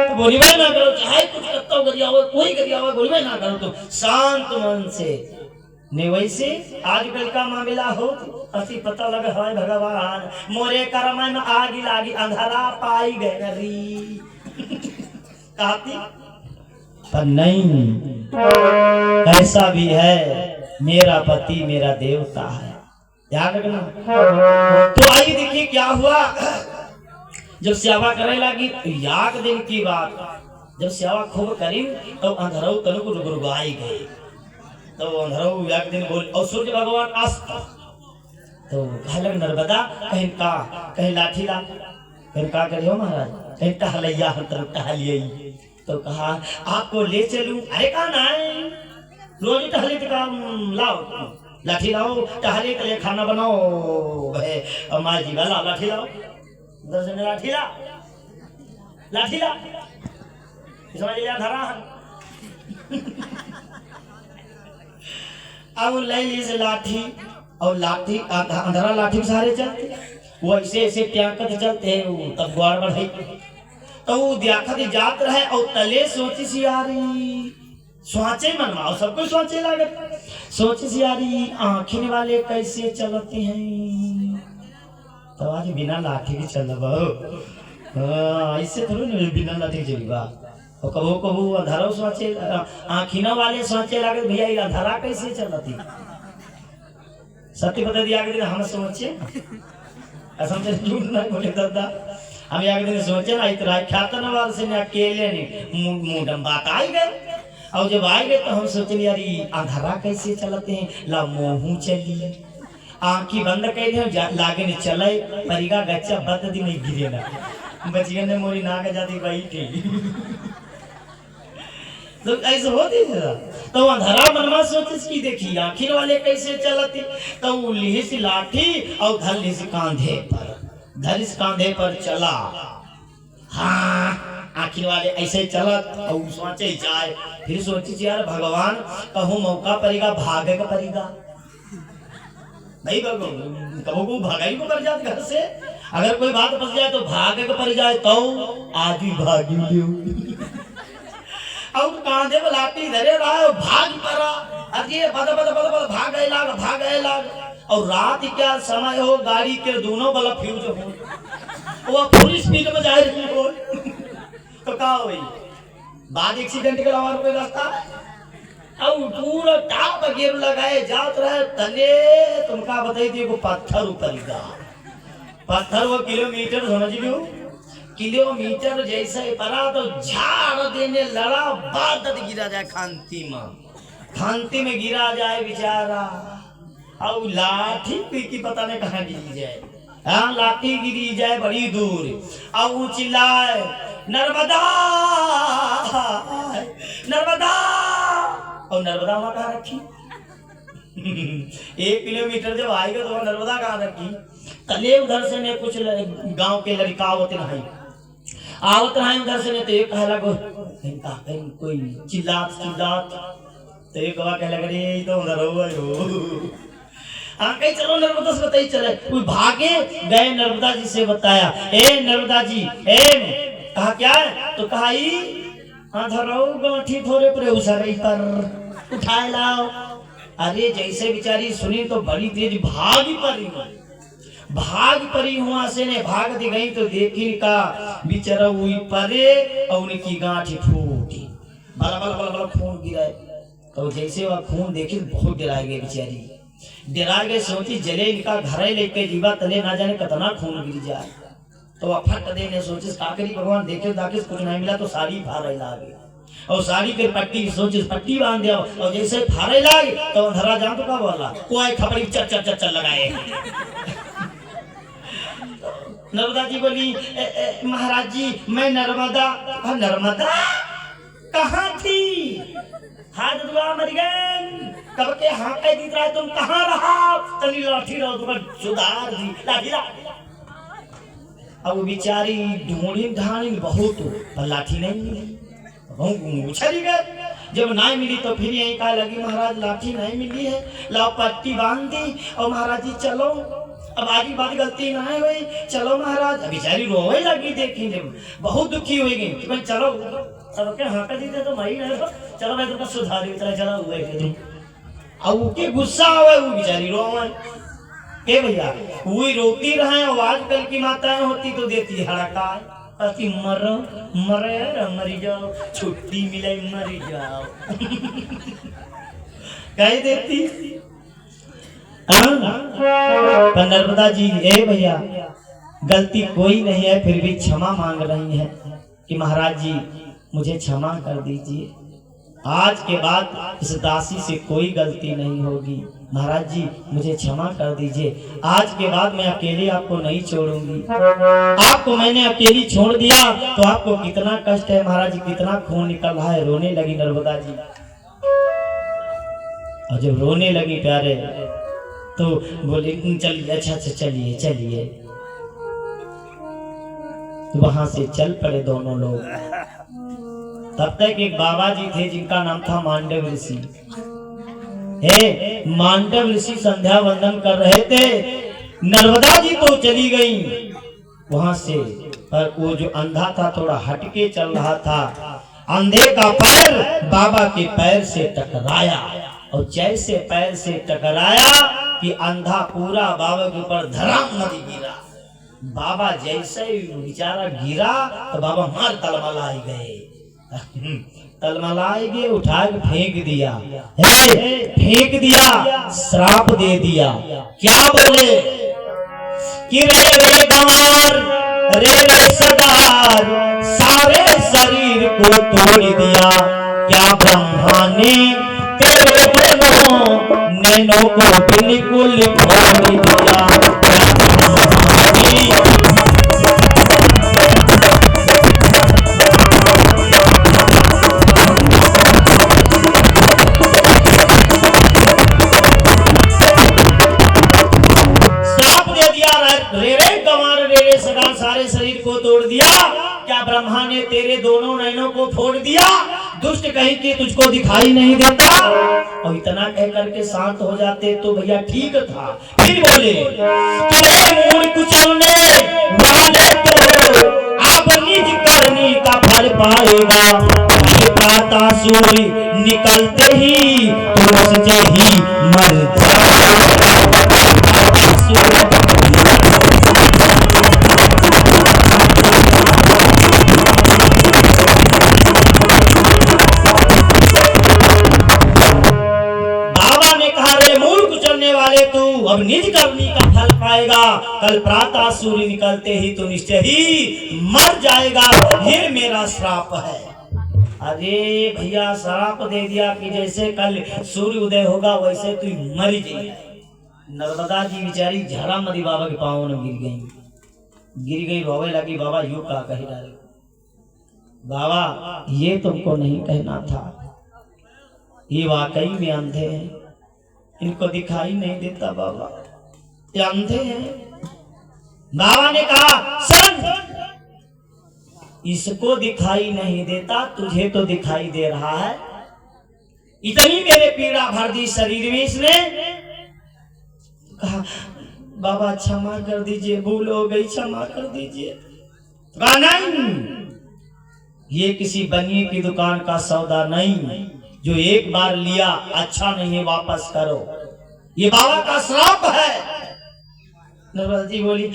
तो बोली भाई ना करो, चाहे कुछ करता हो गरियाओ, कोई गरियाओ बोली भाई ना करो, तो शांत मन से ने। वैसे आजकल का मामला हो अति पता लगा है भगवान मोरे कर्म में आगी लागी अंधारा पाई गई कहती पर नहीं, ऐसा भी है मेरा पति मेरा देवता है, ध्यान रखना। तो आइए देखिए क्या हुआ। जब सेवा करने लगी तो याक दिन की बात, जब सेवा खूब करी तो अंधरऊ तनु रुगरुगाई गई। तो अंधरऊ एक दिन बोल और सूर्य भगवान अस्त तो कहलक नर्मदा कहीं का कहीं लाठी ला, कहीं का करियो महाराज, कहीं टहलैया हम तरफ टहलिए। तो कहा आपको ले चलूं, अरे कहा नहीं, रोज टहले तो काम लाओ, लाठी लाओ, टहले के लिए खाना बनाओ, माँ जी वाला लाठी लाओ, दर्शन लाठी ला, लाठी ला, समझ लिया धरा। अब ले ली से लाठी, और लाठी अंधरा लाठी के सहारे चलते, वो ऐसे ऐसे ट्यांकत चलते हैं, तब ग्वार बढ़ाई तो वो देखत जात रहे और तले सोची सी आ रही सोचे मनमा, और सबको सोचे लागत, सोची सी आ रही आँखिन वाले कैसे चलते हैं। तो आज बिना लाठी के चल ऐसे थोड़ी ना बिना लाठी के चलेगा। और कबो कबो अंधारा सोचे, आँखिना वाले सोचे लागत भैया ये अंधारा कैसे चलती। सत्य बता दिया कि हम सोचे असम से झूठ नहीं बोले दादा, हम एक दिन सोचे ना इतना ख्यातन वाल से अकेले नहीं मुंडम बात आई गए। और जब आए गए तो हम सोचे यार अंधारा कैसे चलते हैं, ला मोहू चली आँखी बंद कर दे लागे नहीं चले परिगा गच्चा बद दी नहीं गिरे ना बचिया ने मोरी नाक जाती बैठी तो ऐसे होती है। तो अंधारा मनमा सोचे की देखी आखिर वाले कैसे चलते, तो लिहिस लाठी और धर लिहिस कांधे पर, धरिस कांधे पर चला। हाँ आखिर वाले ऐसे चलत और सोचे जाए, फिर सोची यार भगवान कहूँ मौका पड़ेगा भागे का पड़ेगा नहीं, कहो को भागाई को कर जाते घर से, अगर कोई बात फंस जाए तो भागे को पड़ जाए तो आज ही भागी लियो। और कांधे में लाठी धरे रहा भाग पड़ा, अरे बद बद बद बद भाग गए लाग। और रात क्या समय हो, गाड़ी के दोनों बल्ब फ्यूज हो, वो पूरी स्पीड में जा रही हो तो क्या हो बाद एक्सीडेंट के अलावा कोई रास्ता और पूरा टाप गिर लगाए जात रहे तले। तुमका बताई थी वो पत्थर ऊपर का पत्थर, वो किलोमीटर समझ लो, किलोमीटर जैसे पड़ा तो झाड़ देने लड़ा, बाद गिरा जाए खांती में गिरा जाए बेचारा। और लाठी की पता नहीं कहाँ गिरी जाए, हाँ लाठी गिरी जाए बड़ी दूर, और वो चिल्लाए नर्मदा नर्मदा, और नर्मदा वहां कहाँ रखी 1 किलोमीटर जब आएगा तो नर्मदा कहाँ रखी। तले उधर से ने कुछ गांव के लड़का आवत रहे उधर से ने, तो एक कहला कोई चिल्लात तो एक कह लग रही तो उधर हो हाँ कहीं चलो नर्मदा से बताइए चले, कोई भागे गए नर्मदा जी से बताया, ए नर्मदा जी ए कहा क्या है, तो कहा गांठी थोड़े पर उसरई पर उठाए लाओ। अरे जैसे बेचारी सुनी तो बड़ी तेज भाग परी हुआ से ने भाग दी गई तो देखी का बेचारा हुई परे और उनकी गांठी फूटी, बला बला बला बला खून गिराए। तो जैसे वह खून देखी बहुत डरा गई बेचारी, डरा गए सोची जले इनका घर लेके जीवा तले ना जाने कितना खून गिर जाए। तो वह फट देने सोचे काकरी भगवान देखे दाके कुछ नहीं मिला तो साड़ी फाड़ लागे, और साड़ी के पट्टी सोच पट्टी बांध दिया और जैसे फारे लाग तो अंधरा जान तो का बोला कोई खपड़ी चल चल चल चल लगाए। नर्मदा जी बोली महाराज जी मैं नर्मदा। नर्मदा कहाँ थी? हाथ दुआ मर गए कब के हाँ कह दी रहा तुम कहाँ रहा? तनी लाठी रहो तुम सुधार दी लाठी ला। अब बेचारी ढूंढी ढाणी बहुत पर लाठी नहीं मिली। उछली गए जब नहीं मिली तो फिर यही कहा लगी महाराज लाठी नहीं मिली है लाओ पट्टी बांध दी और महाराज जी चलो अब आगे बात गलती ना है भाई चलो महाराज। बेचारी रोवे लगी देखी जब बहुत दुखी हुई गई कि भाई चलो चलो के हाँ कर दी तो मई नहीं चलो मैं तुमको सुधारी चला हुए तुम अब के गुस्सा हुआ वो बेचारी रोवे के भैया वही रोती रहे और आजकल की माताएं होती तो देती हड़काए अति मरो मरे मरी जाओ छुट्टी मिले मरी जाओ कह देती। पर नर्मदा जी ए भैया गलती कोई नहीं है फिर भी क्षमा मांग रही है कि महाराज जी मुझे क्षमा कर दीजिए। आज के बाद इस दासी से कोई गलती नहीं होगी। महाराज जी मुझे क्षमा कर दीजिए। आज के बाद मैं अकेले आपको नहीं छोड़ूंगी। आपको मैंने अकेली छोड़ दिया तो आपको कितना कष्ट है महाराज जी कितना खून निकल रहा है। रोने लगी नर्मदा जी और जब रोने लगी प्यारे तो बोले चलिए अच्छा अच्छा चलिए चलिए। तो वहां से चल पड़े दोनों लोग। तब तक एक बाबा जी थे जिनका नाम था मांडव ऋषि। मांडव ऋषि संध्या वंदन कर रहे थे। नर्मदा जी तो चली गई वहां से पर वो जो अंधा था थोड़ा हटके चल रहा था। अंधे का पैर बाबा के पैर से टकराया और जैसे पैर से टकराया कि अंधा पूरा बाबा के ऊपर धड़ाम नदी गिरा। बाबा जैसे बेचारा गिरा तो बाबा मार तलमलाई गए तलमलाई गए उठा के फेंक दिया। फेंक दिया श्राप दे दिया। क्या बोले कि रे रे गंवार रे रे सदार सारे शरीर को तोड़ दिया। क्या ब्रह्मा ने तेरे दोनों नैनों को बिल्कुल फोड़ दिया। सारे शरीर को तोड़ दिया। क्या ब्रह्मा ने तेरे दोनों नैनों को फोड़ दिया? दुष्ट कहीं के तुझको दिखाई नहीं देता? और इतना कह करके शांत हो जाते तो भैया ठीक था। फिर बोले मूड कुचलने वाले तो आप निज करनी का फल पाएगा। प्रातः सूर्य निकलते ही तुझसे ही मर जाएगा। अब निज करनी का फल पाएगा। कल प्रातः सूर्य निकलते ही तो निश्चय ही मर जाएगा। ये मेरा श्राप है। अरे भैया श्राप दे दिया कि जैसे कल सूर्य उदय होगा वैसे तू मर जाएगा। नर्मदा जी बेचारी झरा मदी बाबा के पांव में गिर गई रोवे लगी। बाबा यूं का कही डाले बाबा ये तुमको नहीं कहना था। ये वाकई में अंधे हैं इनको दिखाई नहीं देता बाबा ये अंधे हैं। बाबा ने कहा सुन इसको दिखाई नहीं देता तुझे तो दिखाई दे रहा है। इतनी मेरे पीड़ा भर दी शरीर में इसने। कहा बाबा क्षमा कर दीजिए भूल हो गई क्षमा कर दीजिए। कहा नहीं ये किसी बनिए की दुकान का सौदा नहीं जो एक बार लिया अच्छा नहीं वापस करो। ये बाबा का श्राप है। नर्मदा जी बोली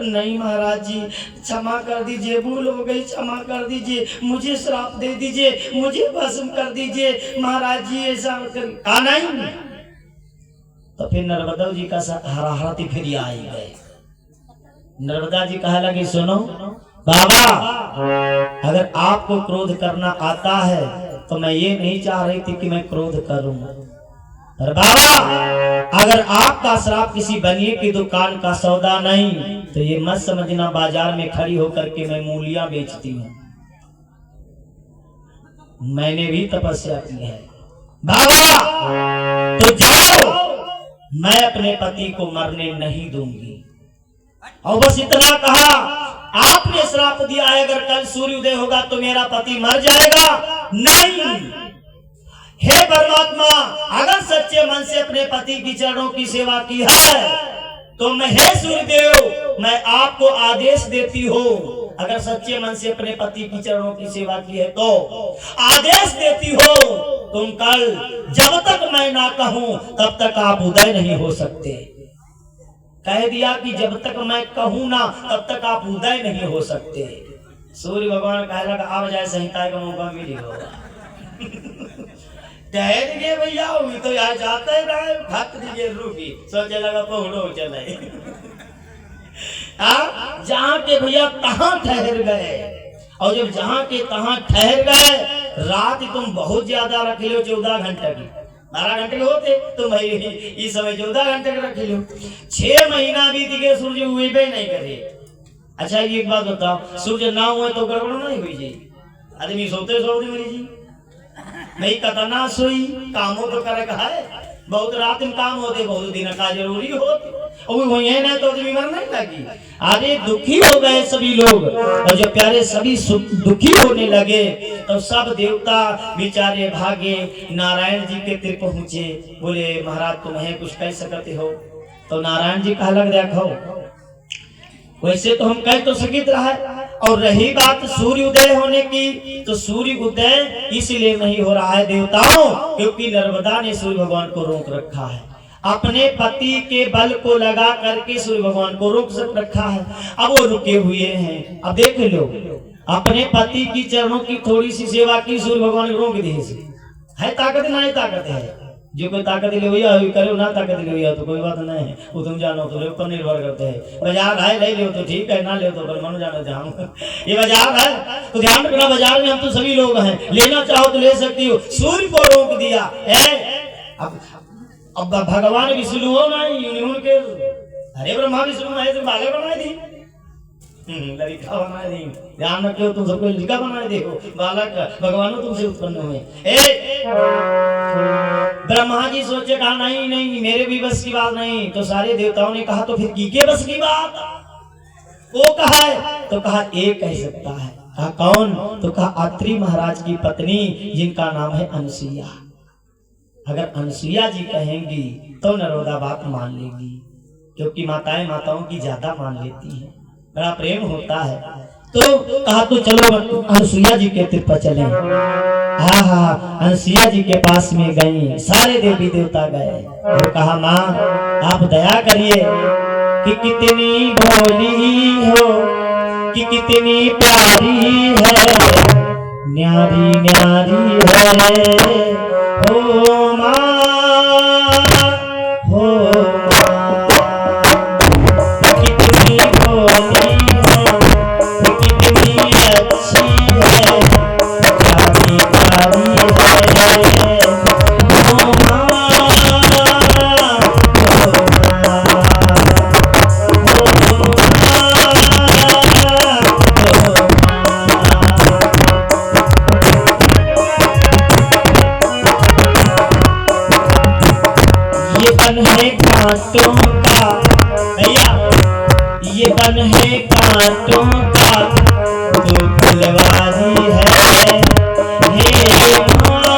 नहीं महाराज जी क्षमा कर दीजिए भूल हो गई क्षमा कर दीजिए मुझे श्राप दे दीजिए मुझे भस्म कर दीजिए महाराज जी ऐसा कर नहीं। तो फिर नर्मदा जी का हराहराती फिर आई गए। नर्मदा जी कहा लगे सुनो बाबा अगर आपको क्रोध करना आता है तो मैं ये नहीं चाह रही थी कि मैं क्रोध करूं, पर बाबा अगर आपका श्राप किसी बनिए की दुकान का सौदा नहीं तो ये मत समझना बाजार में खड़ी होकर के मैं मूलियां बेचती हूं। मैंने भी तपस्या की है बाबा, तो जाओ, मैं अपने पति को मरने नहीं दूंगी। और बस इतना कहा, आपने श्राप दिया है अगर कल सूर्योदय होगा तो मेरा पति मर जाएगा। नहीं, हे परमात्मा, अगर सच्चे मन से अपने पति की चरणों की सेवा की है तो मैं, हे सूर्यदेव, मैं आपको आदेश देती हूँ, अगर सच्चे मन से अपने पति की चरणों की सेवा की है तो आदेश देती हो, तुम कल जब तक मैं ना कहूं तब तक आप उदय नहीं हो सकते। कह दिया कि जब तक मैं कहूं ना तब तक आप उदय नहीं हो सकते। सूर्य भगवान कह लगा अब जाए संहिता का मौका मिली होगा। ठहर गए भैया, तो यहाँ जाते रहे, थक दीजिए, रुकी, सोचे लगा पहुड़ो चले। जहाँ के भैया तहाँ ठहर गए, और जब जहाँ के तहाँ ठहर गए, रात तुम बहुत ज्यादा रख लो, 14 घंटे की, 12 घंटे होते तो भाई इस समय 14 घंटे रख लो। 6 महीना बीत गए, सूर्य हुए भी नहीं करे। अच्छा ये एक बात बताओ, सूर्य ना हुए तो गड़बड़ नहीं हुई जी? आदमी सोते सोते मरी जी नहीं, कतना सोई, कामों तो करे का है, बहुत रात में काम होते, बहुत दिन का जरूरी होते, और वही है ना तो बीमार नहीं लगी। अरे दुखी हो गए सभी लोग, और जब प्यारे सभी दुखी होने लगे तो सब देवता बेचारे भागे, नारायण जी के तिर पहुंचे, बोले महाराज तुम्हें कुछ कह सकते हो? तो नारायण जी कहा लग देखो, वैसे तो हम कह तो सकित रहा है, और रही बात सूर्य उदय होने की, तो सूर्य उदय इसलिए नहीं हो रहा है देवताओं, क्योंकि नर्मदा ने सूर्य भगवान को रोक रखा है। अपने पति के बल को लगा करके सूर्य भगवान को रोक रखा है। अब वो रुके हुए हैं। अब देख लो, अपने पति की चरणों की थोड़ी सी सेवा की, सूर्य भगवान को रोक दिए। है ताकत ना, है ताकत है, जो कोई ताकत ले भैया करो, ना ताकत ले भैया तो कोई बात नहीं है, वो तुम जानो तो ऊपर निर्भर करते हैं। बाजार है, ले लो तो ठीक है, ना ले तो मन जाना चाहूँ। ये बाजार है तो ध्यान रखना, बाजार में हम तो सभी लोग हैं, लेना चाहो तो ले सकती हो। सूर्य को रोक दिया अब भगवान विष्णु हो नहीं उनके, अरे ब्रह्मा विष्णु महेश बाले बनाए दी, लड़का बनाए दी, ध्यान रखो तुम सबको लड़का बनाए देखो, बालक भगवान तुमसे उत्पन्न हुए। ब्रह्मा जी सोचे कहा नहीं नहीं मेरे भी बस की बात नहीं, तो सारे देवताओं ने कहा तो फिर किसके बस की बात? वो कहा है तो कहा एक कह सकता है। कहा कौन? तो कहा अत्रि महाराज की पत्नी जिनका नाम है अनसुईया। अगर अनसुईया जी कहेंगी तो नर्मदा बात मान लेगी, क्योंकि माताएं माताओं की ज्यादा मान लेती हैं, बड़ा प्रेम होता है। तो कहा तो चलो अनसुईया जी के तीर्थ पर चले। हाँ अनसुईया जी के पास में गई, सारे देवी देवता गए। वो कहा माँ आप दया करिए कि कितनी भोली हो, कि कितनी प्यारी है, न्यारी न्यारी है हो माँ, हो कितनी भोली है, कितनी अच्छी है, प्यारी प्यारी है हो माँ, है कांटों का भैया, ये बन है कांटों का तो फुलवारी है, हे माँ,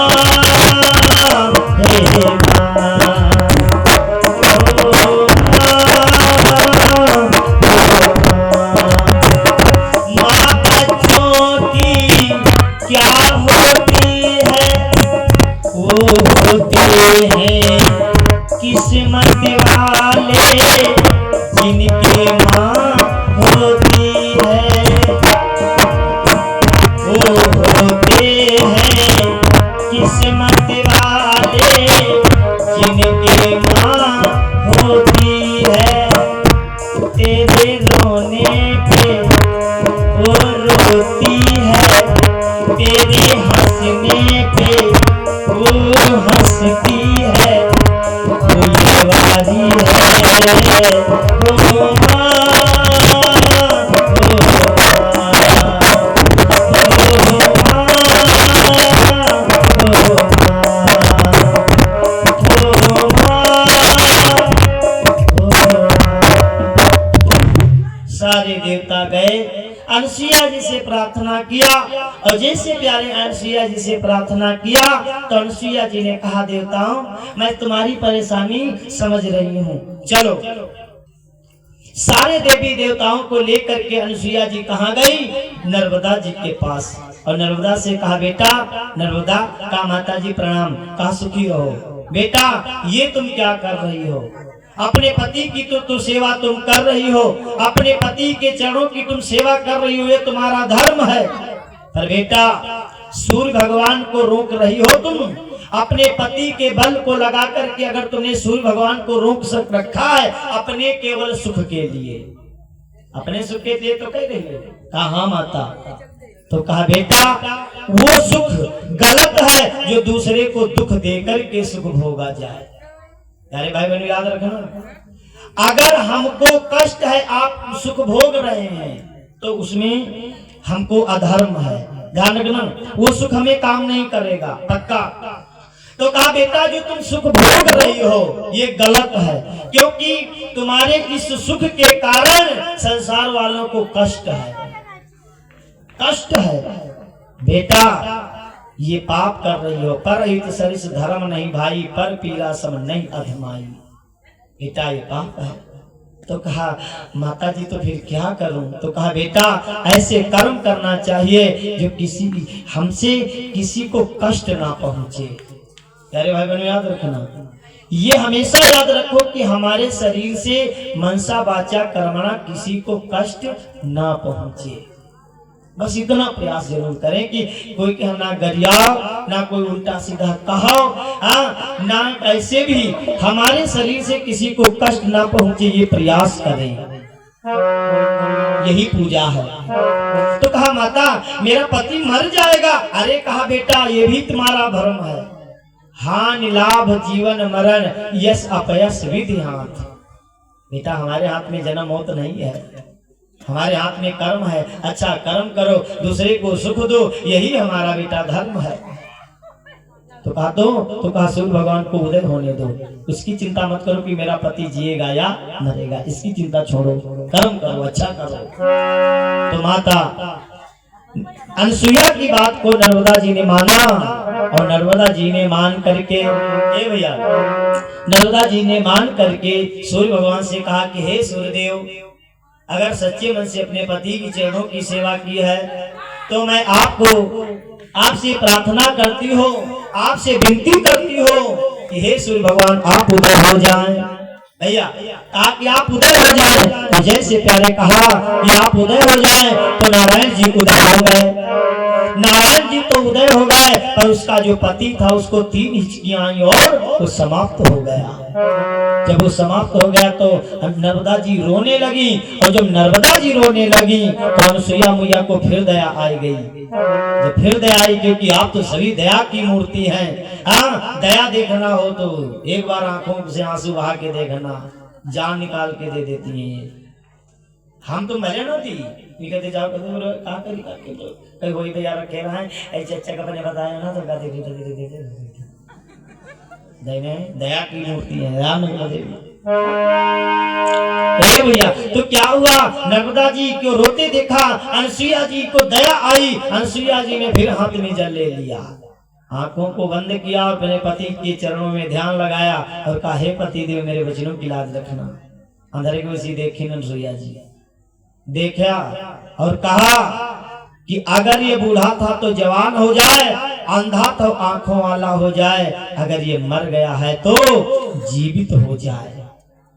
हे माँ, माँ बच्चों की क्या होती है, वो होते हैं किस्मत वाले जिनके माँ होती है, वो होते हैं किस्मत वाले जिनके माँ होती है। तेरे रोने पे वो सारे देवता गए, अनसुईया जी से प्रार्थना किया, और जैसे प्यारे अनसुईया जी से प्रार्थना किया तो अनसुईया जी ने कहा, देवताओं मैं तुम्हारी परेशानी समझ रही हूँ, चलो। सारे देवी देवताओं को लेकर के अनसुईया जी कहाँ गई? नर्मदा जी के पास। और नर्मदा से कहा, बेटा नर्मदा, कहा माता जी प्रणाम, कहा सुखी रहो। बेटा ये तुम क्या कर रही हो? अपने पति की तो सेवा तुम कर रही हो, अपने पति के चरणों की तुम सेवा कर रही हो, ये तुम्हारा धर्म है। पर बेटा सूर्य भगवान को रोक रही हो तुम, अपने पति के बल को लगा करके अगर तुमने सूर्य भगवान को रोक सक रखा है अपने केवल सुख के लिए, अपने सुख के लिए तो कह रही है। कहा हाँ माता। तो कहा बेटा वो सुख गलत है जो दूसरे को दुख देकर के सुख भोगा जाए। यारे भाई बहनों याद रखना, अगर हमको कष्ट है आप सुख भोग रहे हैं तो उसमें हमको अधर्म है, ध्यान रखना, वो सुख हमें काम नहीं करेगा पक्का। तो कहा बेटा जो तुम सुख भोग रही हो ये गलत है, क्योंकि तुम्हारे इस सुख के कारण संसार वालों को कष्ट है, कष्ट है। बेटा ये पाप कर रही हो, पर हित सरिस धर्म नहीं भाई, पर पीला सम नहीं अधमाई। बेटा ये पाप है। तो कहा माता जी तो फिर क्या करूं? तो कहा बेटा ऐसे कर्म करना चाहिए जो किसी हमसे किसी को कष्ट ना पहुंचे। प्यारे भाई बहनों याद रखना, ये हमेशा याद रखो कि हमारे शरीर से मनसा वाचा कर्मणा किसी को कष्ट ना पहुंचे। बस इतना प्रयास जरूर करें कि कोई ना गरियाओ, ना कोई उल्टा सीधा कहो, ना ऐसे भी हमारे शरीर से किसी को कष्ट ना पहुंचे, ये प्रयास करें, यही पूजा है। तो कहा माता मेरा पति मर जाएगा। अरे कहा बेटा ये भी तुम्हारा धर्म है, हानि लाभ जीवन मरण यश अपयश विधि हाथ। बेटा हमारे हाथ में जन्म मौत नहीं है, हमारे हाथ में कर्म है। अच्छा कर्म करो, दूसरे को सुख दो, यही हमारा बेटा धर्म है। तो कहा सूर्य भगवान को उदय होने दो, उसकी चिंता मत करो कि मेरा पति जिएगा या मरेगा, इसकी चिंता छोड़ो, कर्म करो, अच्छा करो। तो माता अनसुईया की बात को नर्मदा जी ने माना, और नर्मदा जी ने मान करके भैया नर्मदा जी ने मान करके सूर्य भगवान से कहा कि हे सूर्यदेव, अगर सच्चे मन से अपने पति की चरणों की सेवा की है तो मैं आपसे प्रार्थना करती हो, आपसे विनती करती हो कि हे सूर्य भगवान आप उदय हो जाएं। भैया ताकि आप उदय हो जाएं, तो जैसे प्यारे कहा कि आप उदय हो जाएं तो नारायण जी उदय हो गए। नारायण जी तो उदय हो गए, पर उसका जो पति था उसको 3 हिचकियां आई और वो समाप्त हो गया। जब वो समाप्त हो गया तो नर्मदा जी रोने लगी, और जब नर्मदा जी रोने लगी तो अनसुईया मैया को फिर दया आई गई। जब फिर दया आई, क्योंकि आप तो सभी दया की मूर्ति हैं, हाँ दया देखना हो तो एक बार आंखों से आंसू बहा के देखना, जान निकाल के दे देती हैं। हम तो मरे ना थी, कहते जाओ कहते वही दया रखे रहा है, ऐसे अच्छा कपड़े बताया ना तो कहते दया की मूर्ति है राम देवी। भैया तो क्या हुआ, नर्मदा जी को रोते देखा, अनसुईया जी को दया आई, अनसुईया जी ने फिर हाथ में जल ले लिया, आंखों को बंद किया और अपने पति के चरणों में ध्यान लगाया और कहा हे पति देव मेरे वचनों की लाज रखना। अंधेरे को इसी देखी अनसुईया जी देखा और कहा कि अगर ये बूढ़ा था तो जवान हो जाए, अंधा तो आंखों वाला हो जाए, अगर ये मर गया है तो जीवित हो जाए।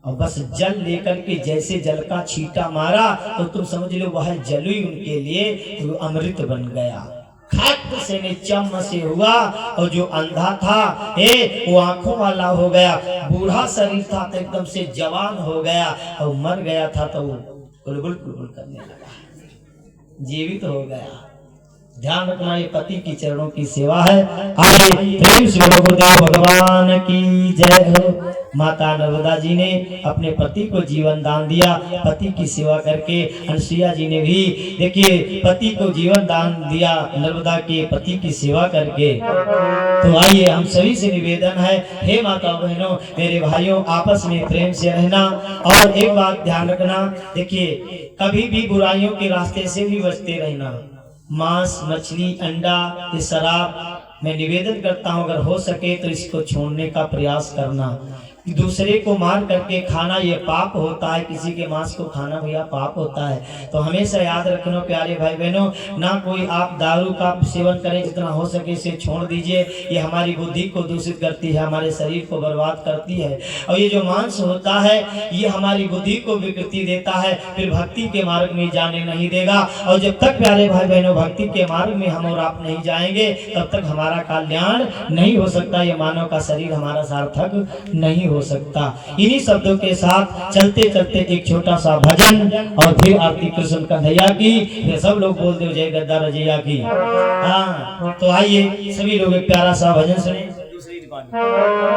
और बस जल लेकर के जैसे जल का छींटा मारा तो तुम समझ लो वह जल ही उनके लिए तो अमृत बन गया, खट से निचम से हुआ, और जो अंधा था वो आंखों वाला हो गया, बूढ़ा शरीर था तो एकदम से जवान हो गया, और मर गया था तो वो कुलकुल कुलकुल करने लगा, जीवित हो गया। ध्यान रखना, ये पति की चरणों की सेवा है। आगे प्रेम से बोलो गुरुदेव भगवान की जय हो। माता नर्मदा जी ने अपने पति को जीवन दान दिया, पति की सेवा करके। अनसुईया जी ने भी देखिए पति को जीवन दान दिया, नर्मदा के पति की सेवा करके। तो आइए हम सभी से निवेदन है, हे माता बहनों मेरे भाइयों, आपस में प्रेम से रहना। और एक बात ध्यान रखना, देखिए कभी भी बुराइयों के रास्ते से भी बचते रहना। मांस, मछली, अंडा, ये शराब, मैं निवेदन करता हूं अगर हो सके तो इसको छोड़ने का प्रयास करना। दूसरे को मार करके खाना ये पाप होता है, किसी के मांस को खाना भैया पाप होता है। तो हमेशा याद रखना प्यारे भाई बहनों, ना कोई आप दारू का सेवन करें, जितना हो सके इसे छोड़ दीजिए। ये हमारी बुद्धि को दूषित करती है, हमारे शरीर को बर्बाद करती है। और ये जो मांस होता है ये हमारी बुद्धि को विकृति देता है, फिर भक्ति के मार्ग में जाने नहीं देगा। और जब तक प्यारे भाई बहनों भक्ति के मार्ग में हम और आप नहीं जाएंगे तब तक हमारा कल्याण नहीं हो सकता, ये मानव का शरीर हमारा सार्थक नहीं हो सकता। इन्हीं शब्दों के साथ चलते चलते एक छोटा सा भजन और फिर आरती कृष्ण कन्हैया की। ये सब लोग बोल दो जय गद्दा रजैया की। हाँ तो आइए सभी लोग एक प्यारा सा भजन सुने।